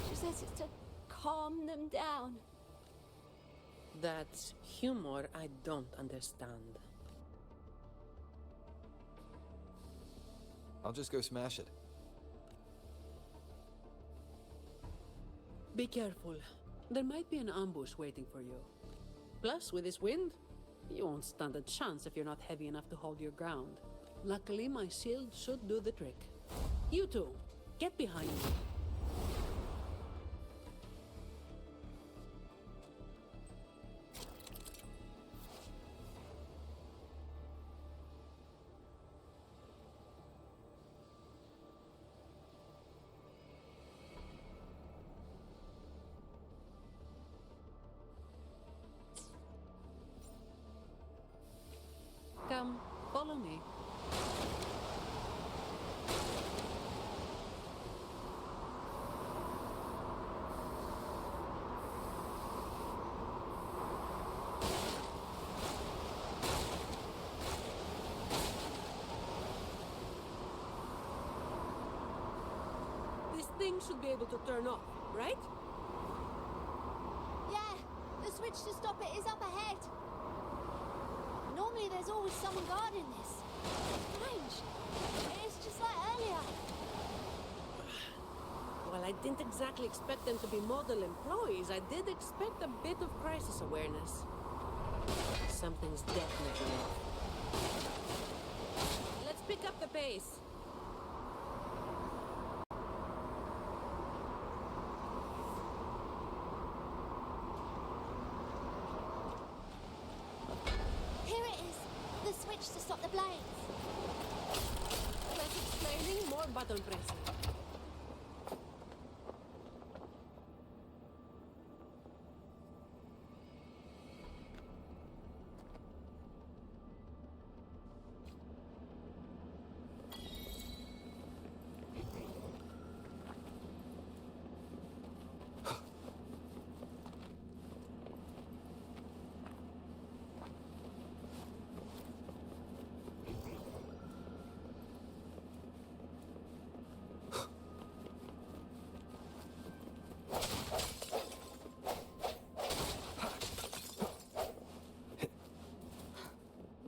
She says it's to calm them down. That's humor I don't understand. I'll just go smash it. Be careful. There might be an ambush waiting for you. Plus, with this wind, you won't stand a chance if you're not heavy enough to hold your ground. Luckily, my shield should do the trick. You two, get behind me. Come, follow me. thing should be able to turn off, right? Yeah, the switch to stop it is up ahead. Normally there's always someone guarding this. Strange. It's just like earlier. Well, I didn't exactly expect them to be model employees. I did expect a bit of crisis awareness. Something's definitely off. Let's pick up the pace. Here it is. The switch to stop the blades. Less explaining, more button pressing.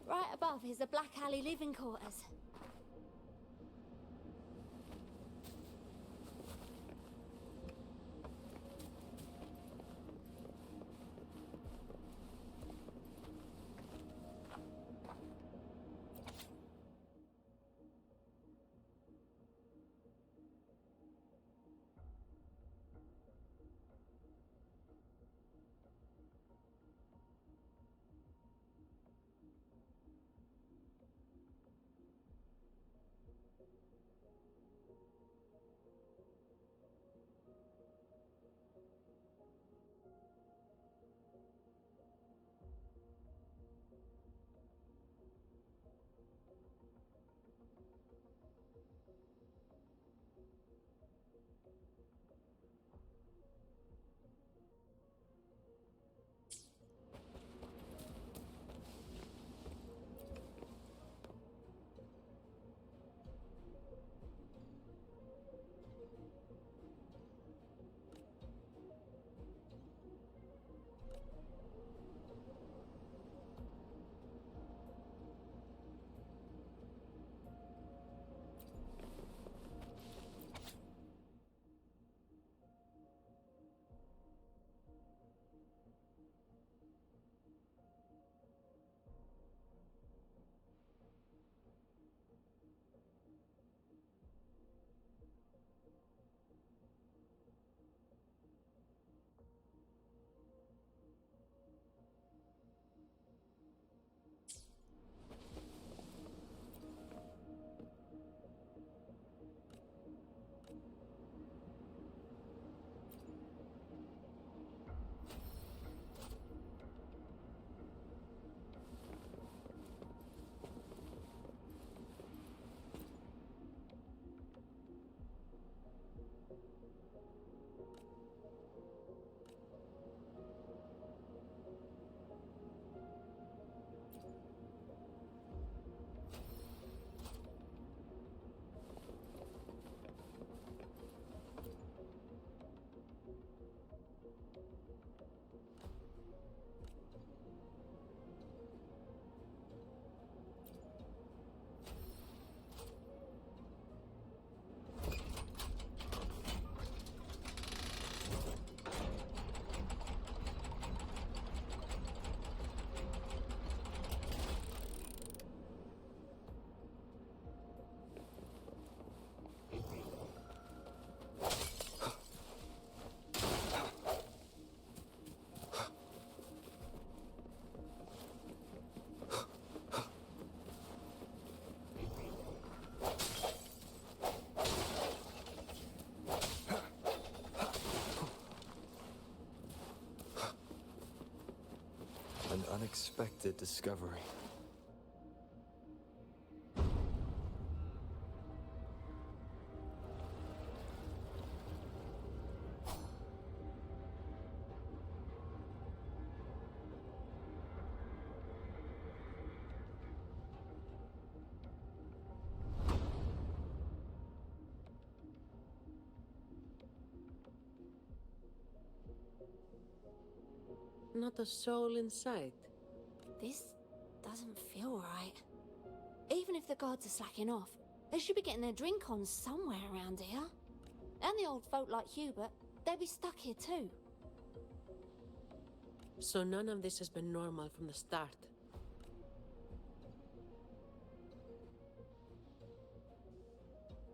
Right above is the Black Alley living quarters. An unexpected discovery. Not a soul in sight. This doesn't feel right. Even if the guards are slacking off, they should be getting their drink on somewhere around here. And the old folk like Hubert, they'll be stuck here too. So none of this has been normal from the start.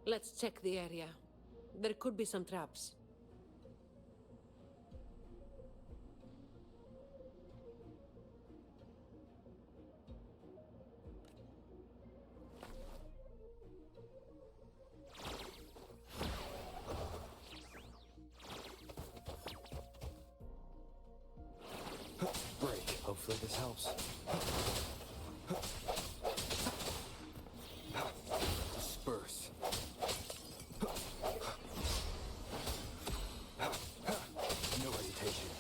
Let's check the area. There could be some traps. Break. Hopefully this helps. Disperse. No hesitation.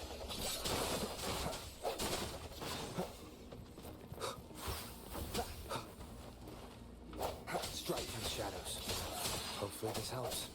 Strike through the shadows. Hopefully this helps.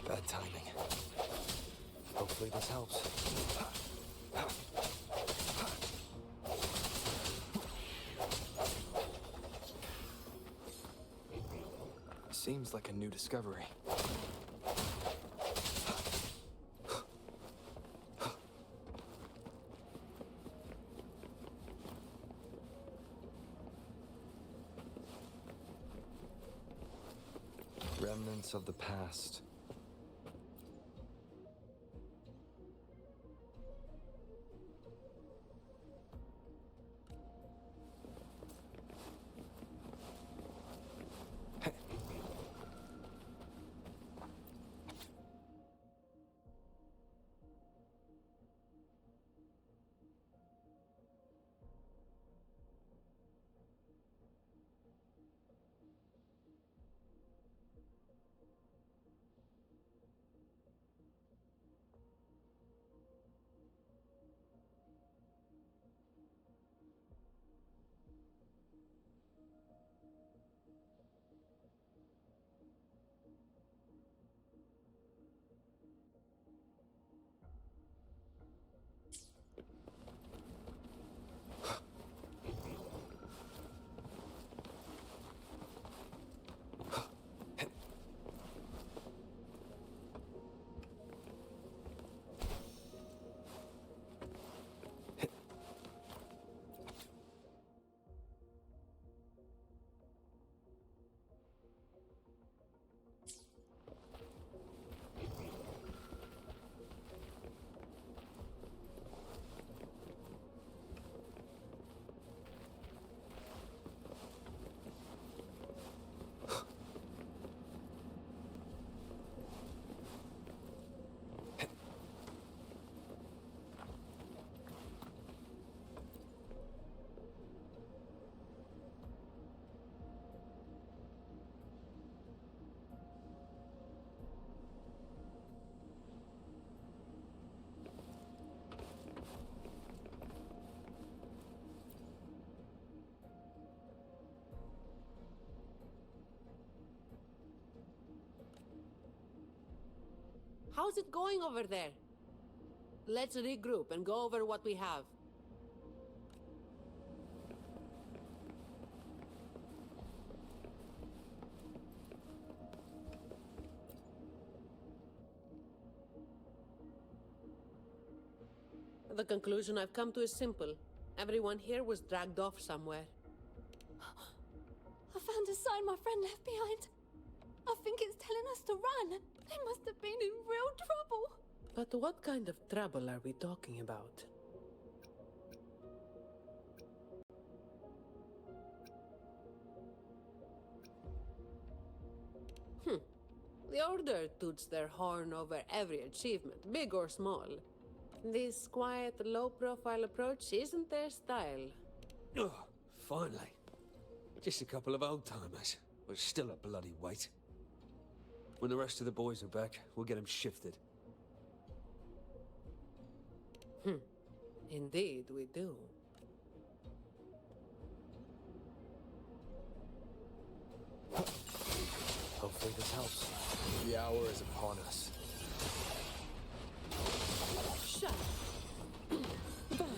Bad timing. Hopefully this helps. Seems like a new discovery. Remnants of the past. How's it going over there? Let's regroup and go over what we have. The conclusion I've come to is simple. Everyone here was dragged off somewhere. I found a sign my friend left behind. I think it's telling us to run. They must have been in real trouble. But what kind of trouble are we talking about? The Order toots their horn over every achievement, big or small. This quiet, low-profile approach isn't their style. Oh, finally. Just a couple of old-timers, but still a bloody weight. When the rest of the boys are back, we'll get them shifted. Indeed, we do. Hopefully this helps. The hour is upon us. Shut up. Fine.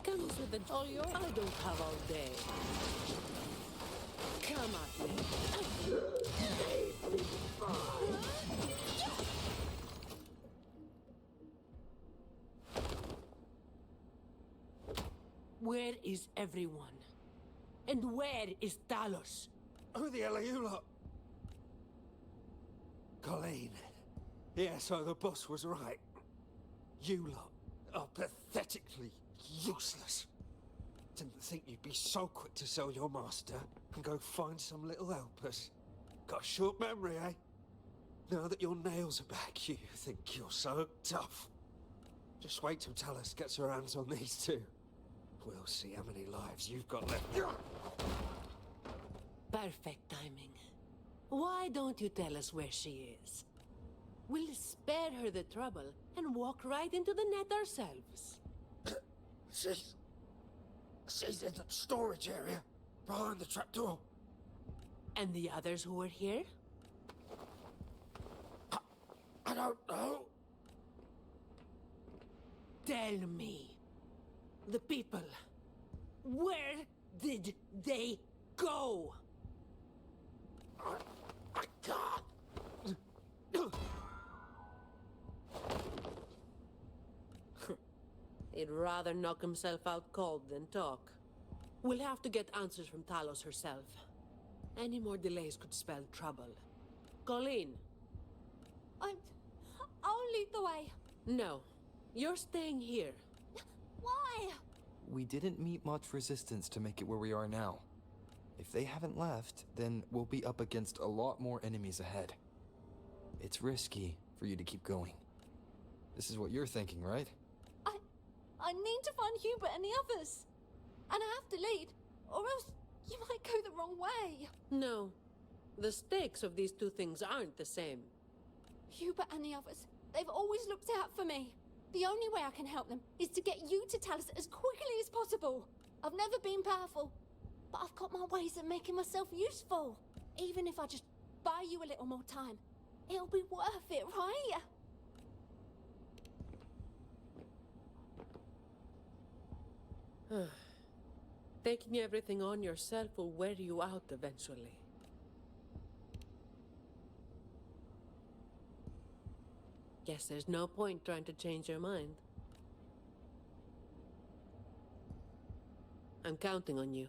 Comes with the all your. I don't have all day. Come at me. Where is everyone? And where is Talos? Who the hell are you lot? Colleen. Yeah, so the boss was right. You lot are pathetically useless. Didn't think you'd be so quick to sell your master and go find some little helpers. Got a short memory, eh? Now that your nails are back, you think you're so tough. Just wait till Talos gets her hands on these two. We'll see how many lives you've got left. Perfect timing. Why don't you tell us where she is? We'll spare her the trouble and walk right into the net ourselves. She's in the storage area, behind the trapdoor. And the others who were here? I don't know. Tell me. The people. Where did they go? I can't. He'd rather knock himself out cold than talk. We'll have to get answers from Talos herself. Any more delays could spell trouble. Colleen. I'll lead the way. No. You're staying here. Why? We didn't meet much resistance to make it where we are now. If they haven't left, then we'll be up against a lot more enemies ahead. It's risky for you to keep going. This is what you're thinking, right? I need to find Hubert and the others. And I have to lead, or else you might go the wrong way. No. The stakes of these two things aren't the same. Hubert and the others, they've always looked out for me. The only way I can help them is to get you to Talos as quickly as possible. I've never been powerful, but I've got my ways of making myself useful. Even if I just buy you a little more time, it'll be worth it, right? Taking everything on yourself will wear you out eventually. Guess there's no point trying to change your mind. I'm counting on you.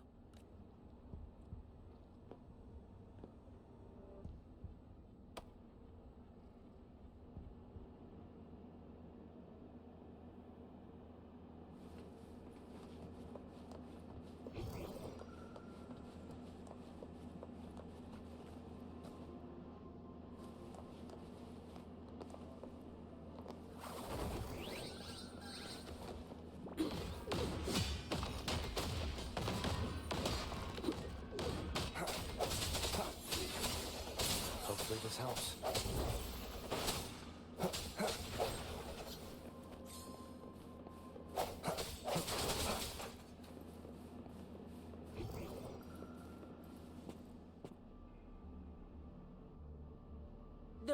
Hopefully this helps.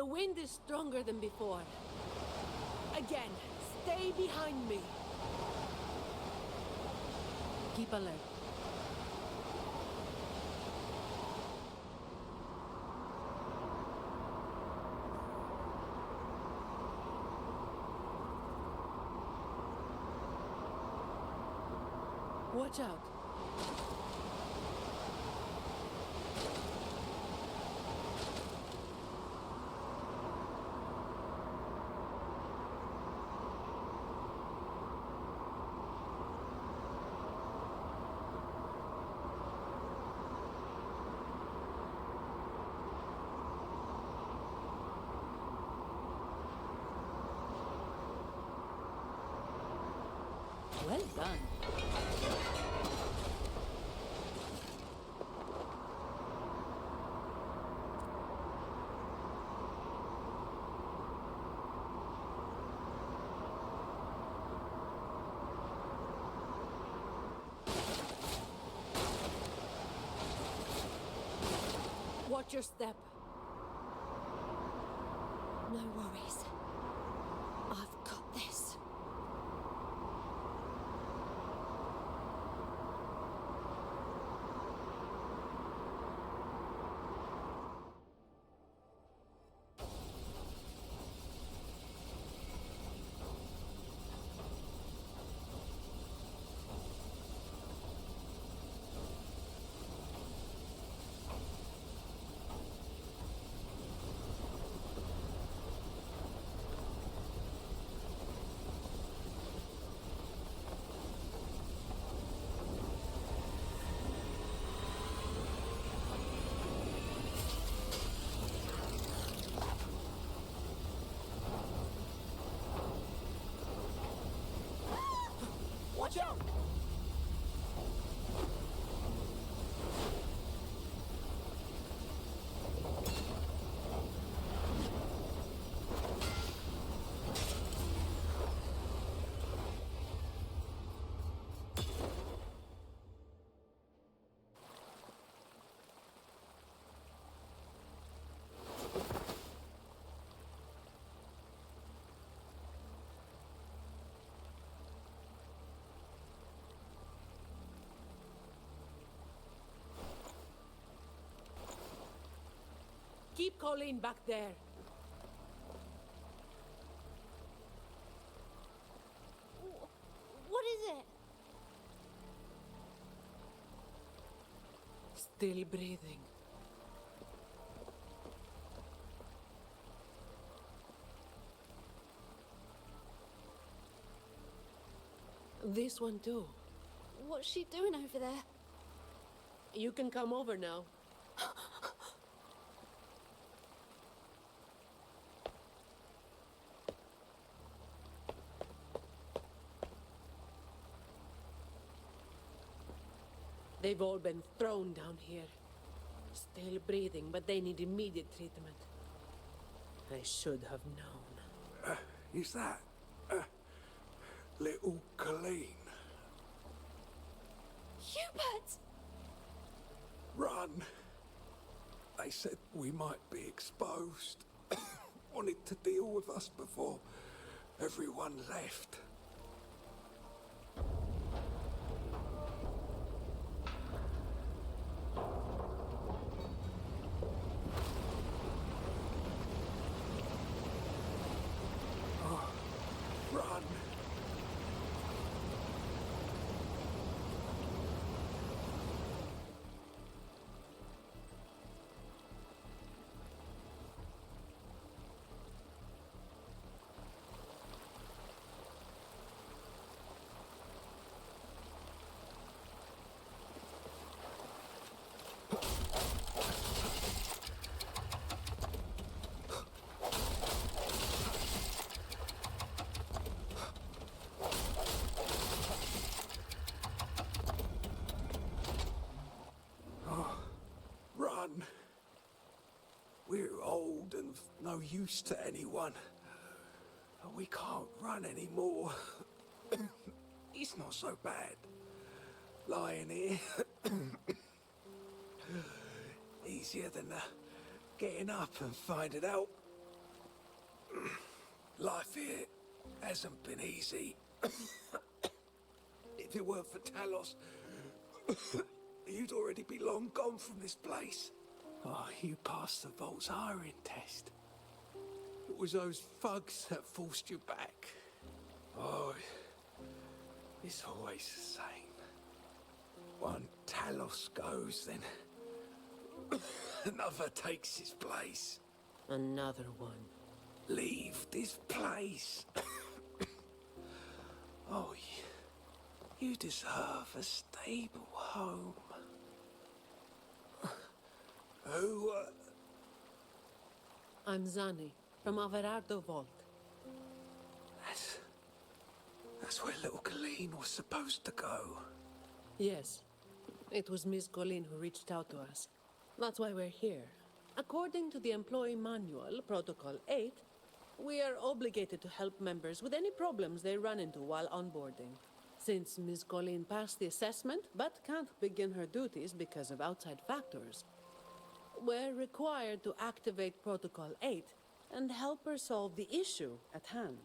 The wind is stronger than before. Again, stay behind me. Keep alert. Watch out. Well done. Watch your step. No worries. I've got this. Watch out! Keep Colleen back there. What is it? Still breathing. This one too. What's she doing over there? You can come over now. They've all been thrown down here. Still breathing, but they need immediate treatment. I should have known. Is that little Colleen? Hubert! Run! They said we might be exposed. Wanted to deal with us before everyone left. Run! Run! We're old and of no use to anyone. We can't run anymore. It's not so bad. Lying here. Easier than getting up and finding out Life here hasn't been easy. If it weren't for Talos, you'd already be long gone from this place. Oh, you passed the Vault's hiring test. It was those thugs that forced you back. Oh, it's always the same. One Talos goes, then another takes his place. Another one. Leave this place. Oh, you deserve a stable home. Who, I'm Zani, from Averardo Vault. That's where little Colleen was supposed to go. Yes. It was Miss Colleen who reached out to us. That's why we're here. According to the Employee Manual, Protocol 8, we are obligated to help members with any problems they run into while onboarding. Since Miss Colleen passed the assessment, but can't begin her duties because of outside factors, we're required to activate Protocol 8 and help her solve the issue at hand.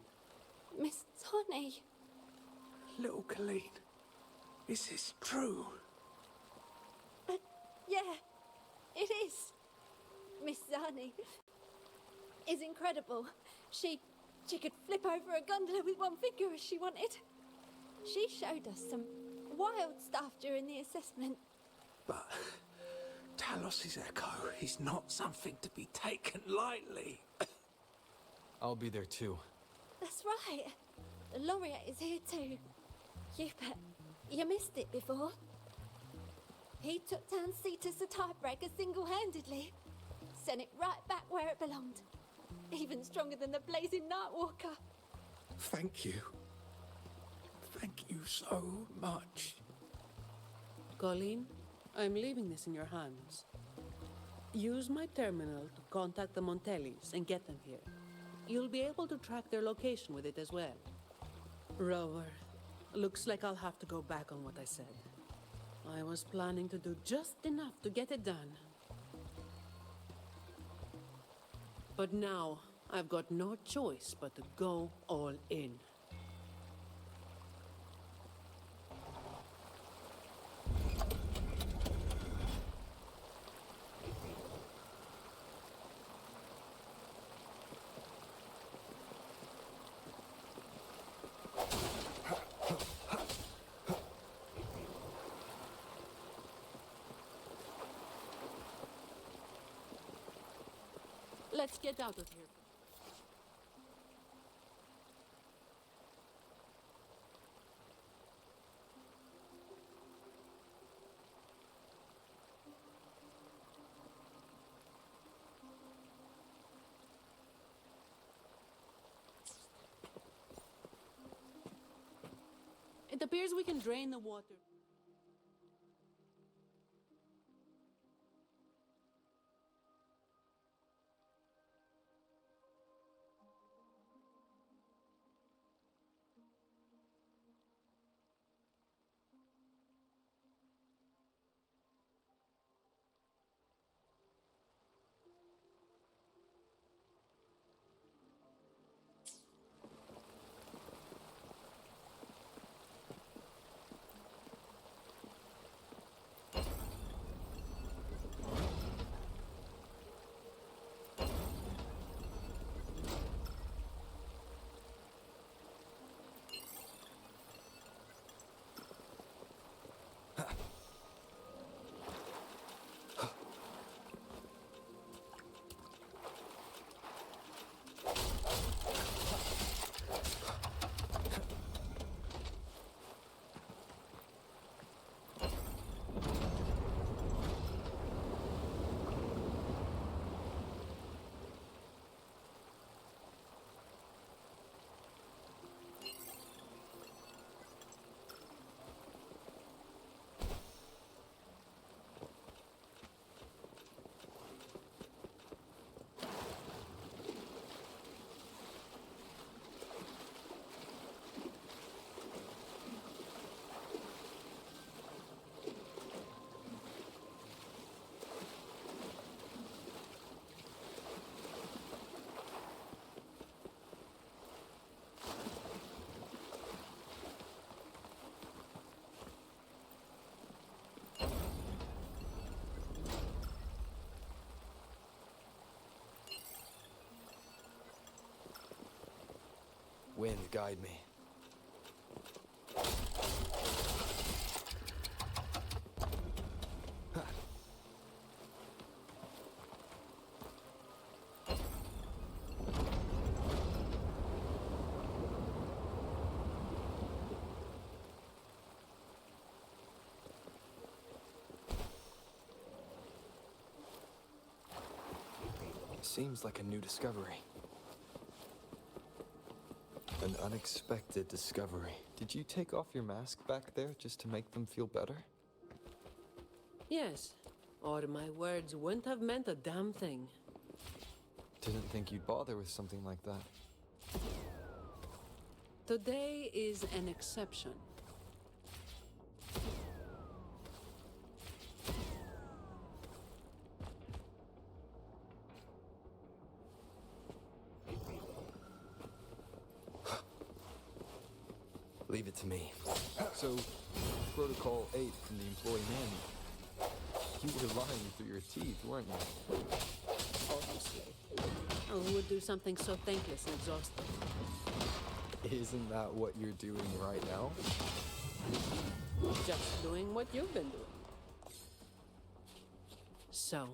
Miss Zani. Little Colleen, is this true? Yeah, it is. Miss Zani is incredible. She could flip over a gondola with one finger if she wanted. She showed us some wild stuff during the assessment. But Talos' echo is not something to be taken lightly. I'll be there too. That's right. The laureate is here too. You missed it before. He took down Cetus the Tiebreaker single-handedly. Sent it right back where it belonged. Even stronger than the blazing Nightwalker. Thank you. Thank you so much. Colleen, I'm leaving this in your hands. Use my terminal to contact the Montellis and get them here. You'll be able to track their location with it as well. Rover, looks like I'll have to go back on what I said. I was planning to do just enough to get it done. But now, I've got no choice but to go all in. Let's get out of here. It appears we can drain the water. wind guide me. Seems like a new discovery. An unexpected discovery. Did you take off your mask back there just to make them feel better? Yes, or my words wouldn't have meant a damn thing. Didn't think you'd bother with something like that. Today is an exception. Leave it to me. So, Protocol 8 from the employee manual. You were lying through your teeth, weren't you? Obviously. Oh, who would do something so thankless and exhausting? Isn't that what you're doing right now? Just doing what you've been doing. So,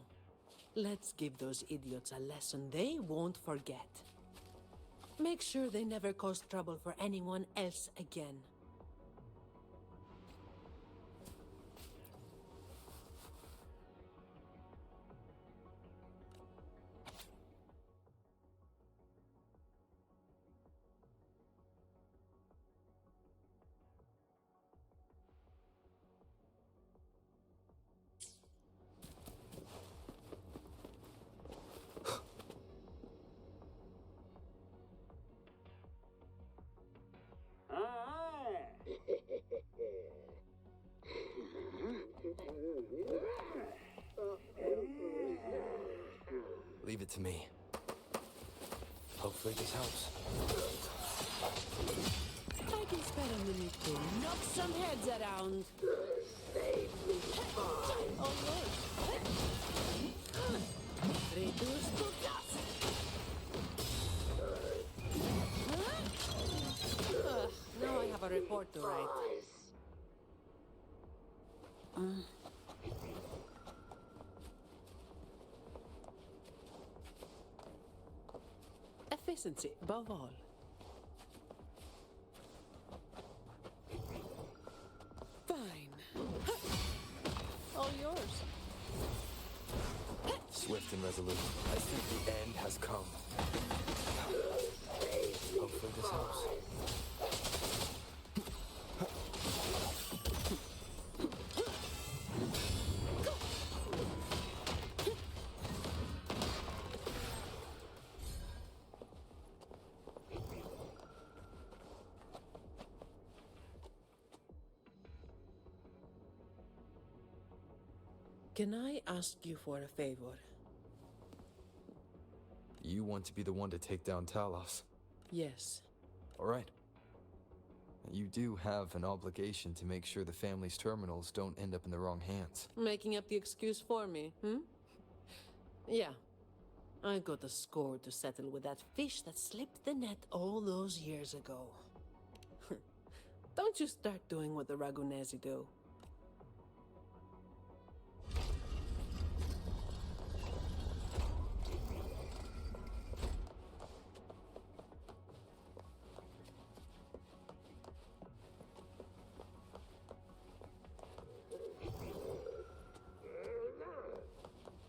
let's give those idiots a lesson they won't forget. Make sure they never cause trouble for anyone else again. Leave it to me. Hopefully this helps. I can spare a minute to knock some heads around. Oh, Lord. Reduce to dust. Now I have a report to write. Efficiency, above all. Fine. All yours. Swift and resolute. I think the end has come. Hopefully this helps. Can I ask you for a favor? You want to be the one to take down Talos. Yes. All right. You do have an obligation to make sure the family's terminals don't end up in the wrong hands. Making up the excuse for me, Yeah. I got a score to settle with that fish that slipped the net all those years ago. Don't you start doing what the Ragunesi do.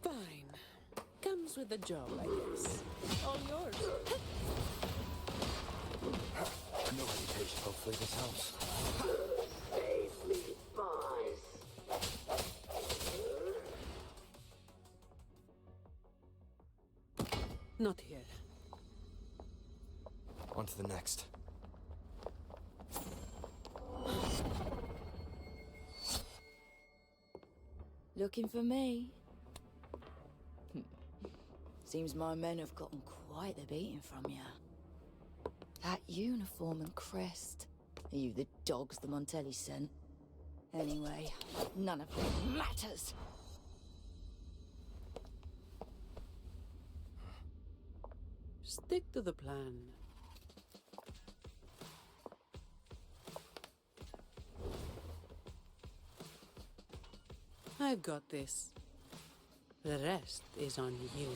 Fine. Comes with the job, I guess. All yours. No hesitation. Hopefully this helps. Save me, boys. Not here. On to the next. Looking for me? Seems my men have gotten quite the beating from you. That uniform and crest. Are you the dogs the Montelli sent? Anyway, none of it matters. Stick to the plan. I've got this. The rest is on you.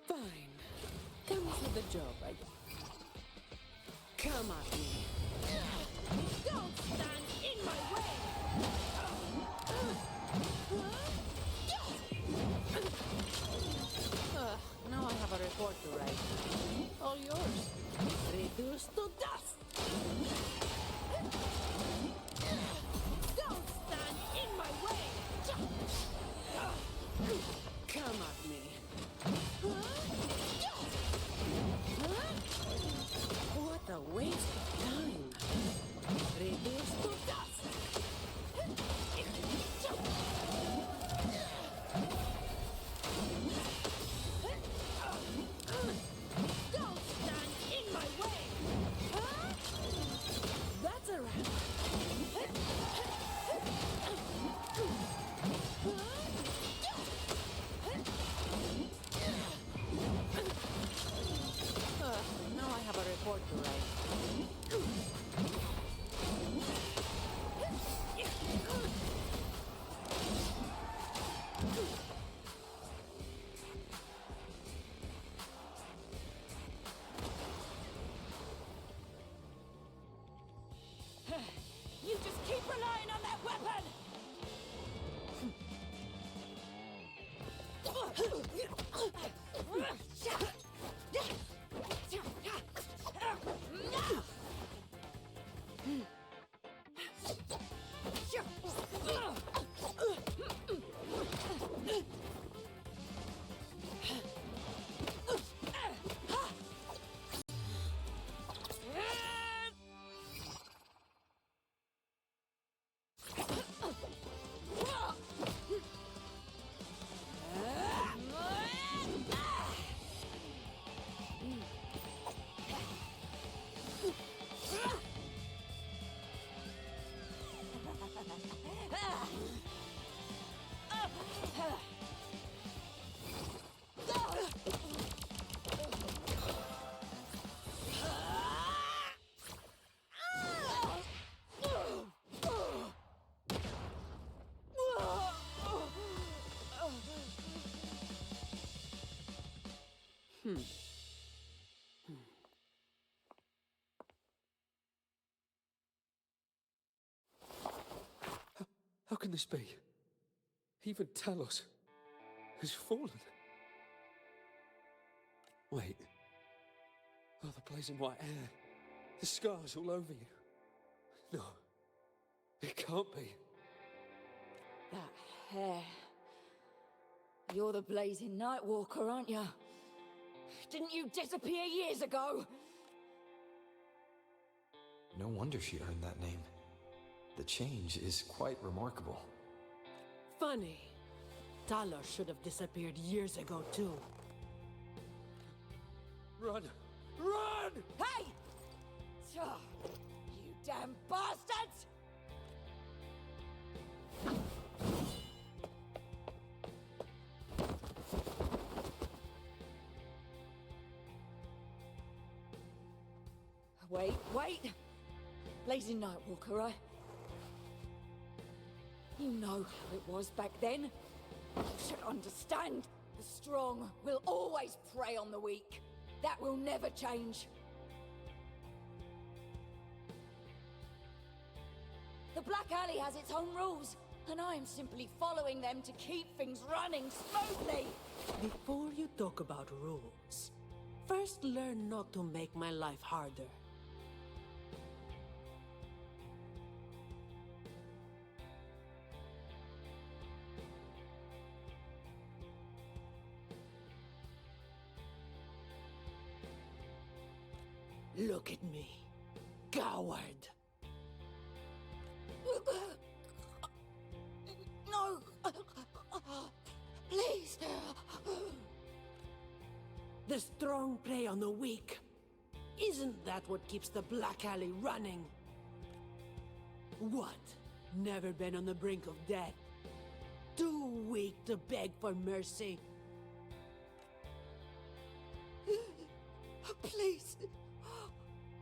Fine. Come for the job, I guess. Come at me. Don't stand in my way! Now I have a report to write. All yours. Reduced to dust! Don't stand in my way! Come at me. What a waste of time. Reduced to dust! Don't stand in my way! That's a wrap. Now I have a report to write. You just keep relying on that weapon! How can this be? Even Talos has fallen. Wait. Oh, the blazing white hair. The scars all over you. No. It can't be. That hair. You're the blazing Nightwalker, aren't you? Didn't you disappear years ago? No wonder she earned that name. The change is quite remarkable. Funny. Talos should have disappeared years ago, too. Run! Run! Hey! You damn bastards! Wait. Blazing Nightwalker, right? You know how it was back then. You should understand. The strong will always prey on the weak. That will never change. The Black Alley has its own rules, and I am simply following them to keep things running smoothly. Before you talk about rules, first learn not to make my life harder. Look at me, coward. No! Please! The strong prey on the weak. Isn't that what keeps the Black Alley running? What? Never been on the brink of death? Too weak to beg for mercy? Please!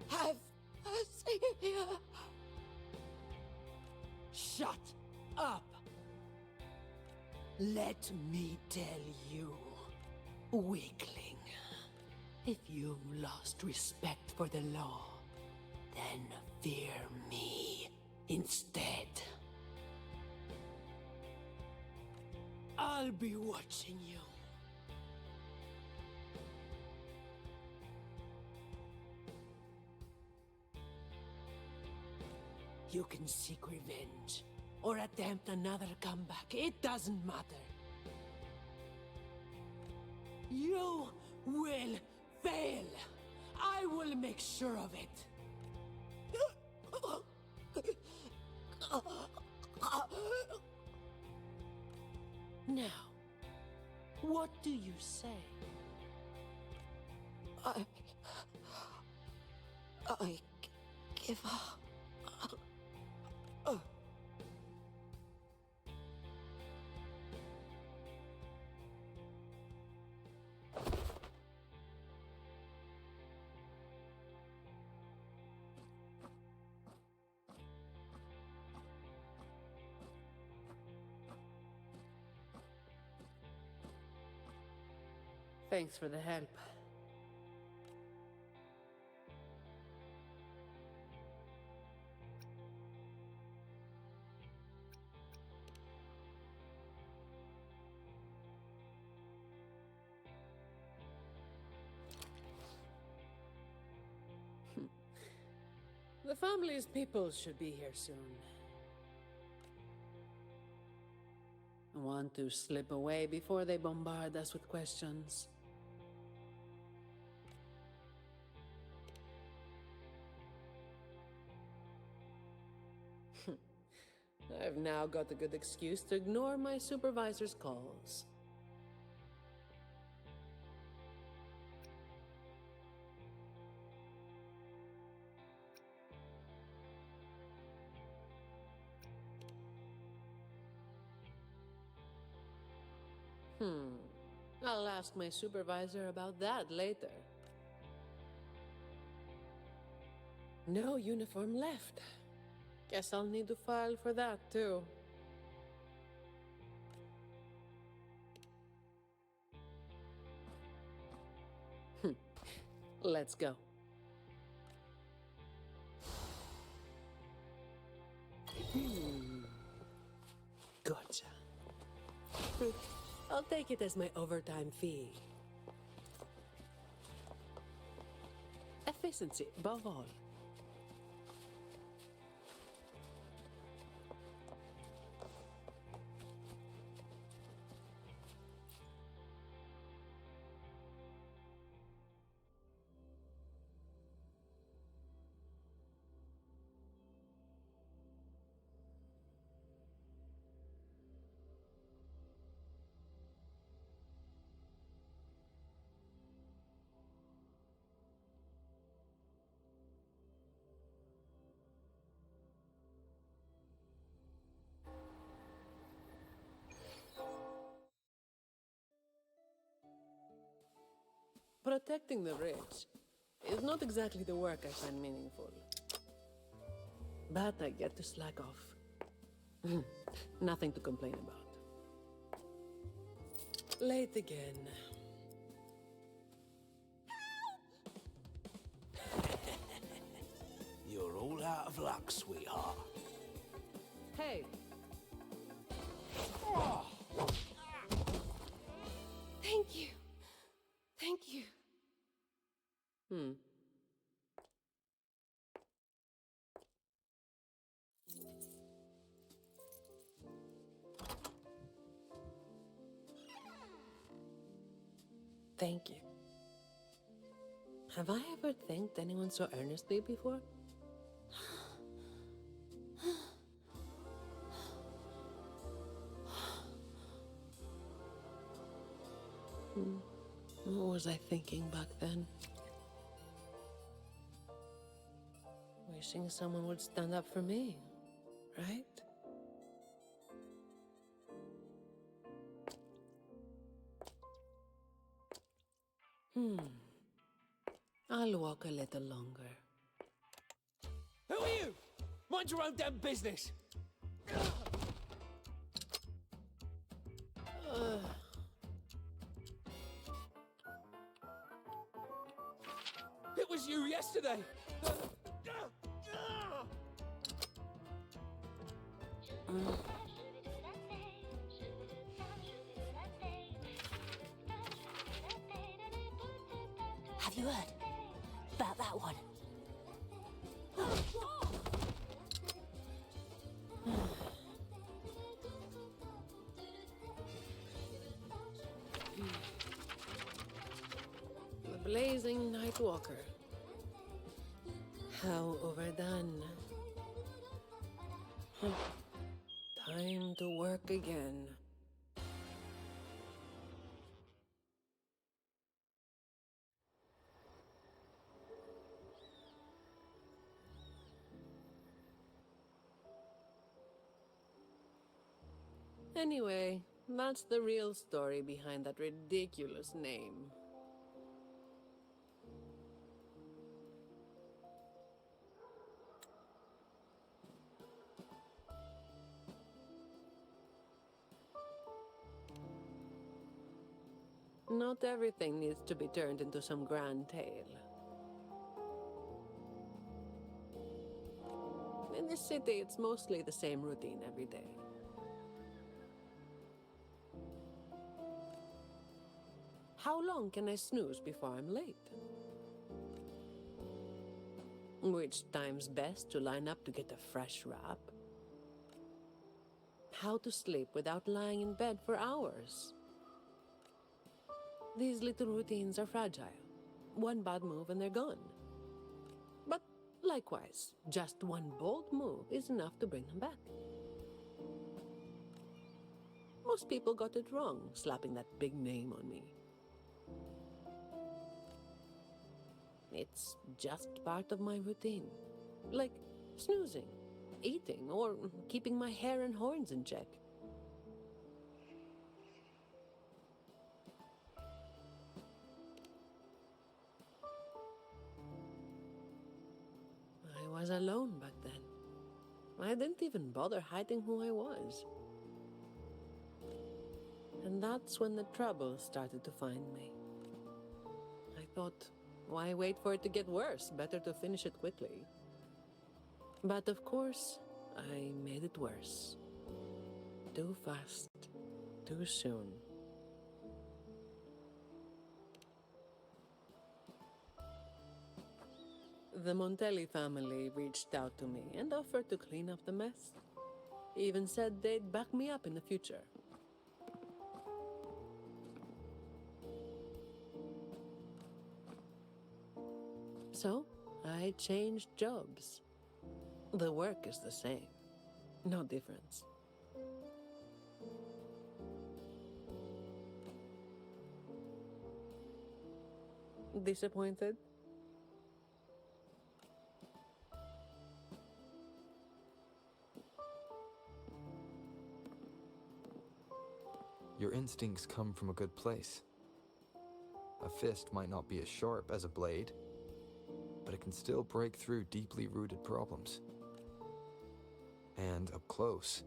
Have a savior! Shut up! Let me tell you, weakling, if you've lost respect for the law, then fear me instead. I'll be watching you. You can seek revenge, or attempt another comeback. It doesn't matter. You will fail. I will make sure of it. Now, what do you say? I give up. Thanks for the help. The family's people should be here soon. I want to slip away before they bombard us with questions. I've now got a good excuse to ignore my supervisor's calls. I'll ask my supervisor about that later. No uniform left. Guess I'll need to file for that too. Let's go. Gotcha. I'll take it as my overtime fee. Efficiency, above all. Protecting the rich is not exactly the work I find meaningful. But I get to slack off. Nothing to complain about. Late again. You're all out of luck, sweetheart. Hey! Thank you. Thank you. Thank you. Have I ever thanked anyone so earnestly before? What was I thinking back then? Wishing someone would stand up for me, right? I'll walk a little longer. Who are you? Mind your own damn business. It was you yesterday! Have you heard about that one? The blazing night walker. How overdone. Time to work again. Anyway, that's the real story behind that ridiculous name. Not everything needs to be turned into some grand tale. In this city, it's mostly the same routine every day. How long can I snooze before I'm late? Which time's best to line up to get a fresh wrap? How to sleep without lying in bed for hours? These little routines are fragile. One bad move and they're gone. But likewise, just one bold move is enough to bring them back. Most people got it wrong, slapping that big name on me. It's just part of my routine. Like snoozing, eating, or keeping my hair and horns in check. I was alone back then. I didn't even bother hiding who I was. And that's when the trouble started to find me. I thought, why wait for it to get worse? Better to finish it quickly. But of course, I made it worse. Too fast, too soon. The Montelli family reached out to me and offered to clean up the mess. Even said they'd back me up in the future. So, I changed jobs. The work is the same. No difference. Disappointed? Your instincts come from a good place. A fist might not be as sharp as a blade, but it can still break through deeply rooted problems. And up close,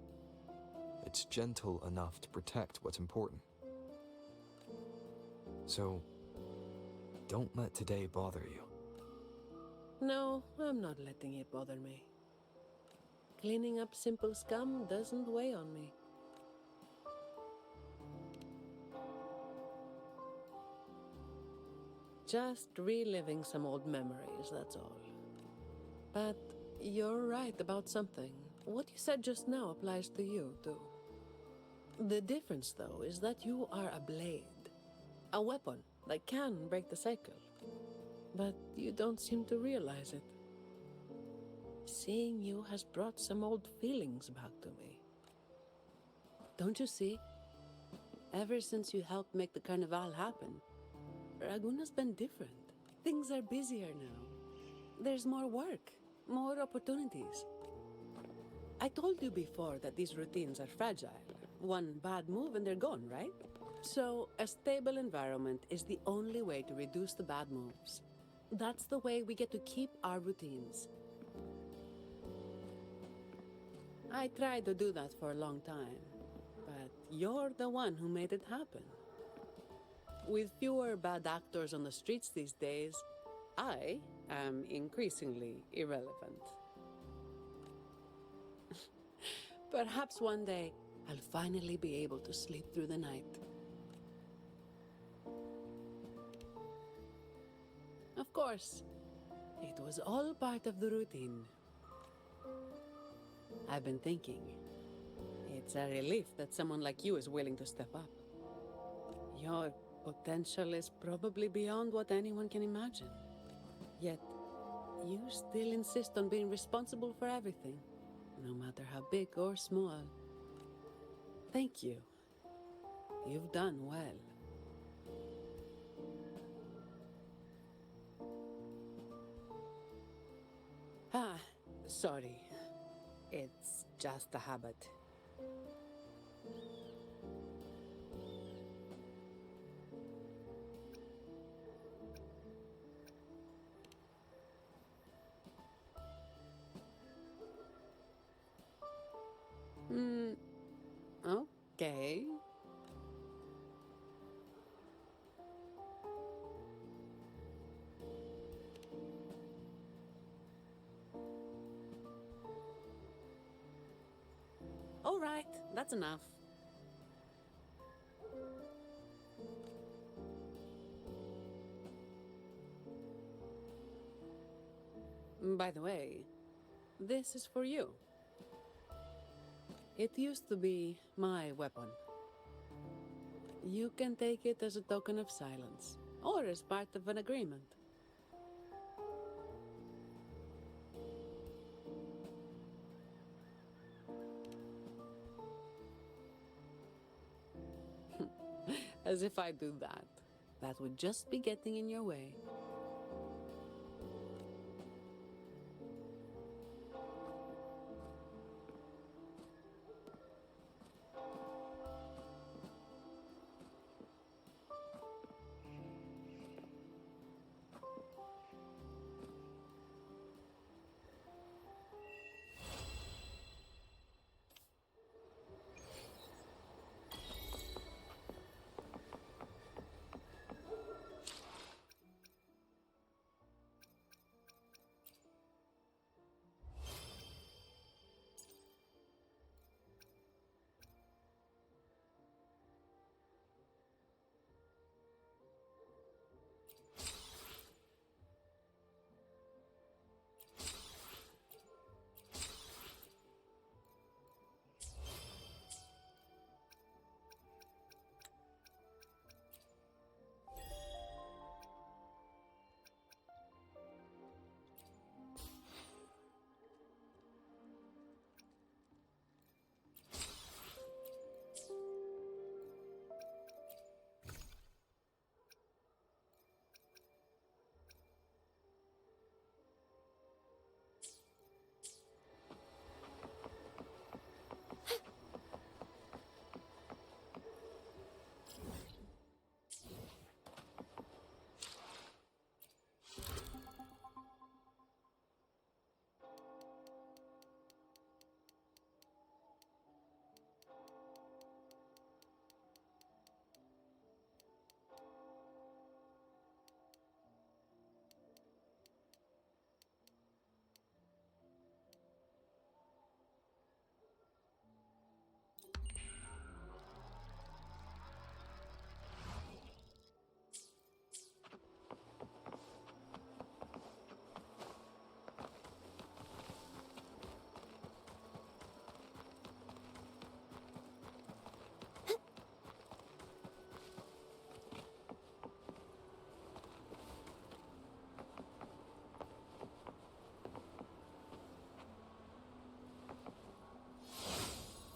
it's gentle enough to protect what's important. So, don't let today bother you. No, I'm not letting it bother me. Cleaning up simple scum doesn't weigh on me. Just reliving some old memories, that's all. But you're right about something. What you said just now applies to you, too. The difference, though, is that you are a blade. A weapon that can break the cycle. But you don't seem to realize it. Seeing you has brought some old feelings back to me. Don't you see? Ever since you helped make the carnival happen, Raguna's been different. Things are busier now. There's more work, more opportunities. I told you before that these routines are fragile. One bad move and they're gone, right? So, a stable environment is the only way to reduce the bad moves. That's the way we get to keep our routines. I tried to do that for a long time, but you're the one who made it happen. With fewer bad actors on the streets these days, I am increasingly irrelevant. Perhaps one day I'll finally be able to sleep through the night. Of course, it was all part of the routine. I've been thinking, it's a relief that someone like you is willing to step up. Your potential is probably beyond what anyone can imagine. Yet, you still insist on being responsible for everything, no matter how big or small. Thank you. You've done well. Ah, sorry. It's just a habit. Okay. All right, that's enough. By the way, this is for you. It used to be my weapon. You can take it as a token of silence, or as part of an agreement. As if I do that. That would just be getting in your way.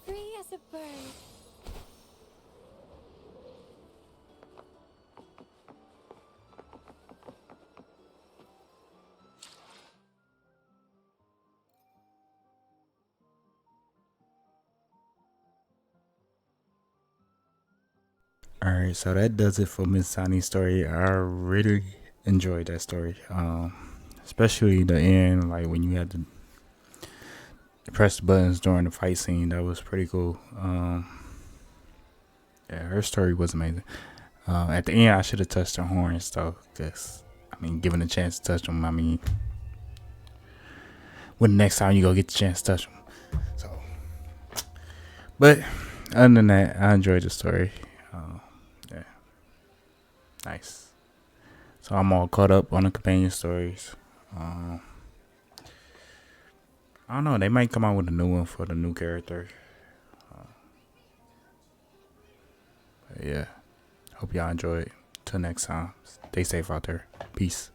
Free as a bird. Alright, so that does it for Miss Zani's story. I really enjoyed that story. Especially the end, like when you had to press the buttons during the fight scene. That was pretty cool. Yeah, her story was amazing. At the end, I should have touched her horns though, cause I mean, given a chance to touch them, I mean, when the next time you go get the chance to touch them. So, but other than that, I enjoyed the story. Yeah, nice. So I'm all caught up on the companion stories. I don't know. They might come out with a new one for the new character. But yeah. Hope y'all enjoy it. Till next time. Stay safe out there. Peace.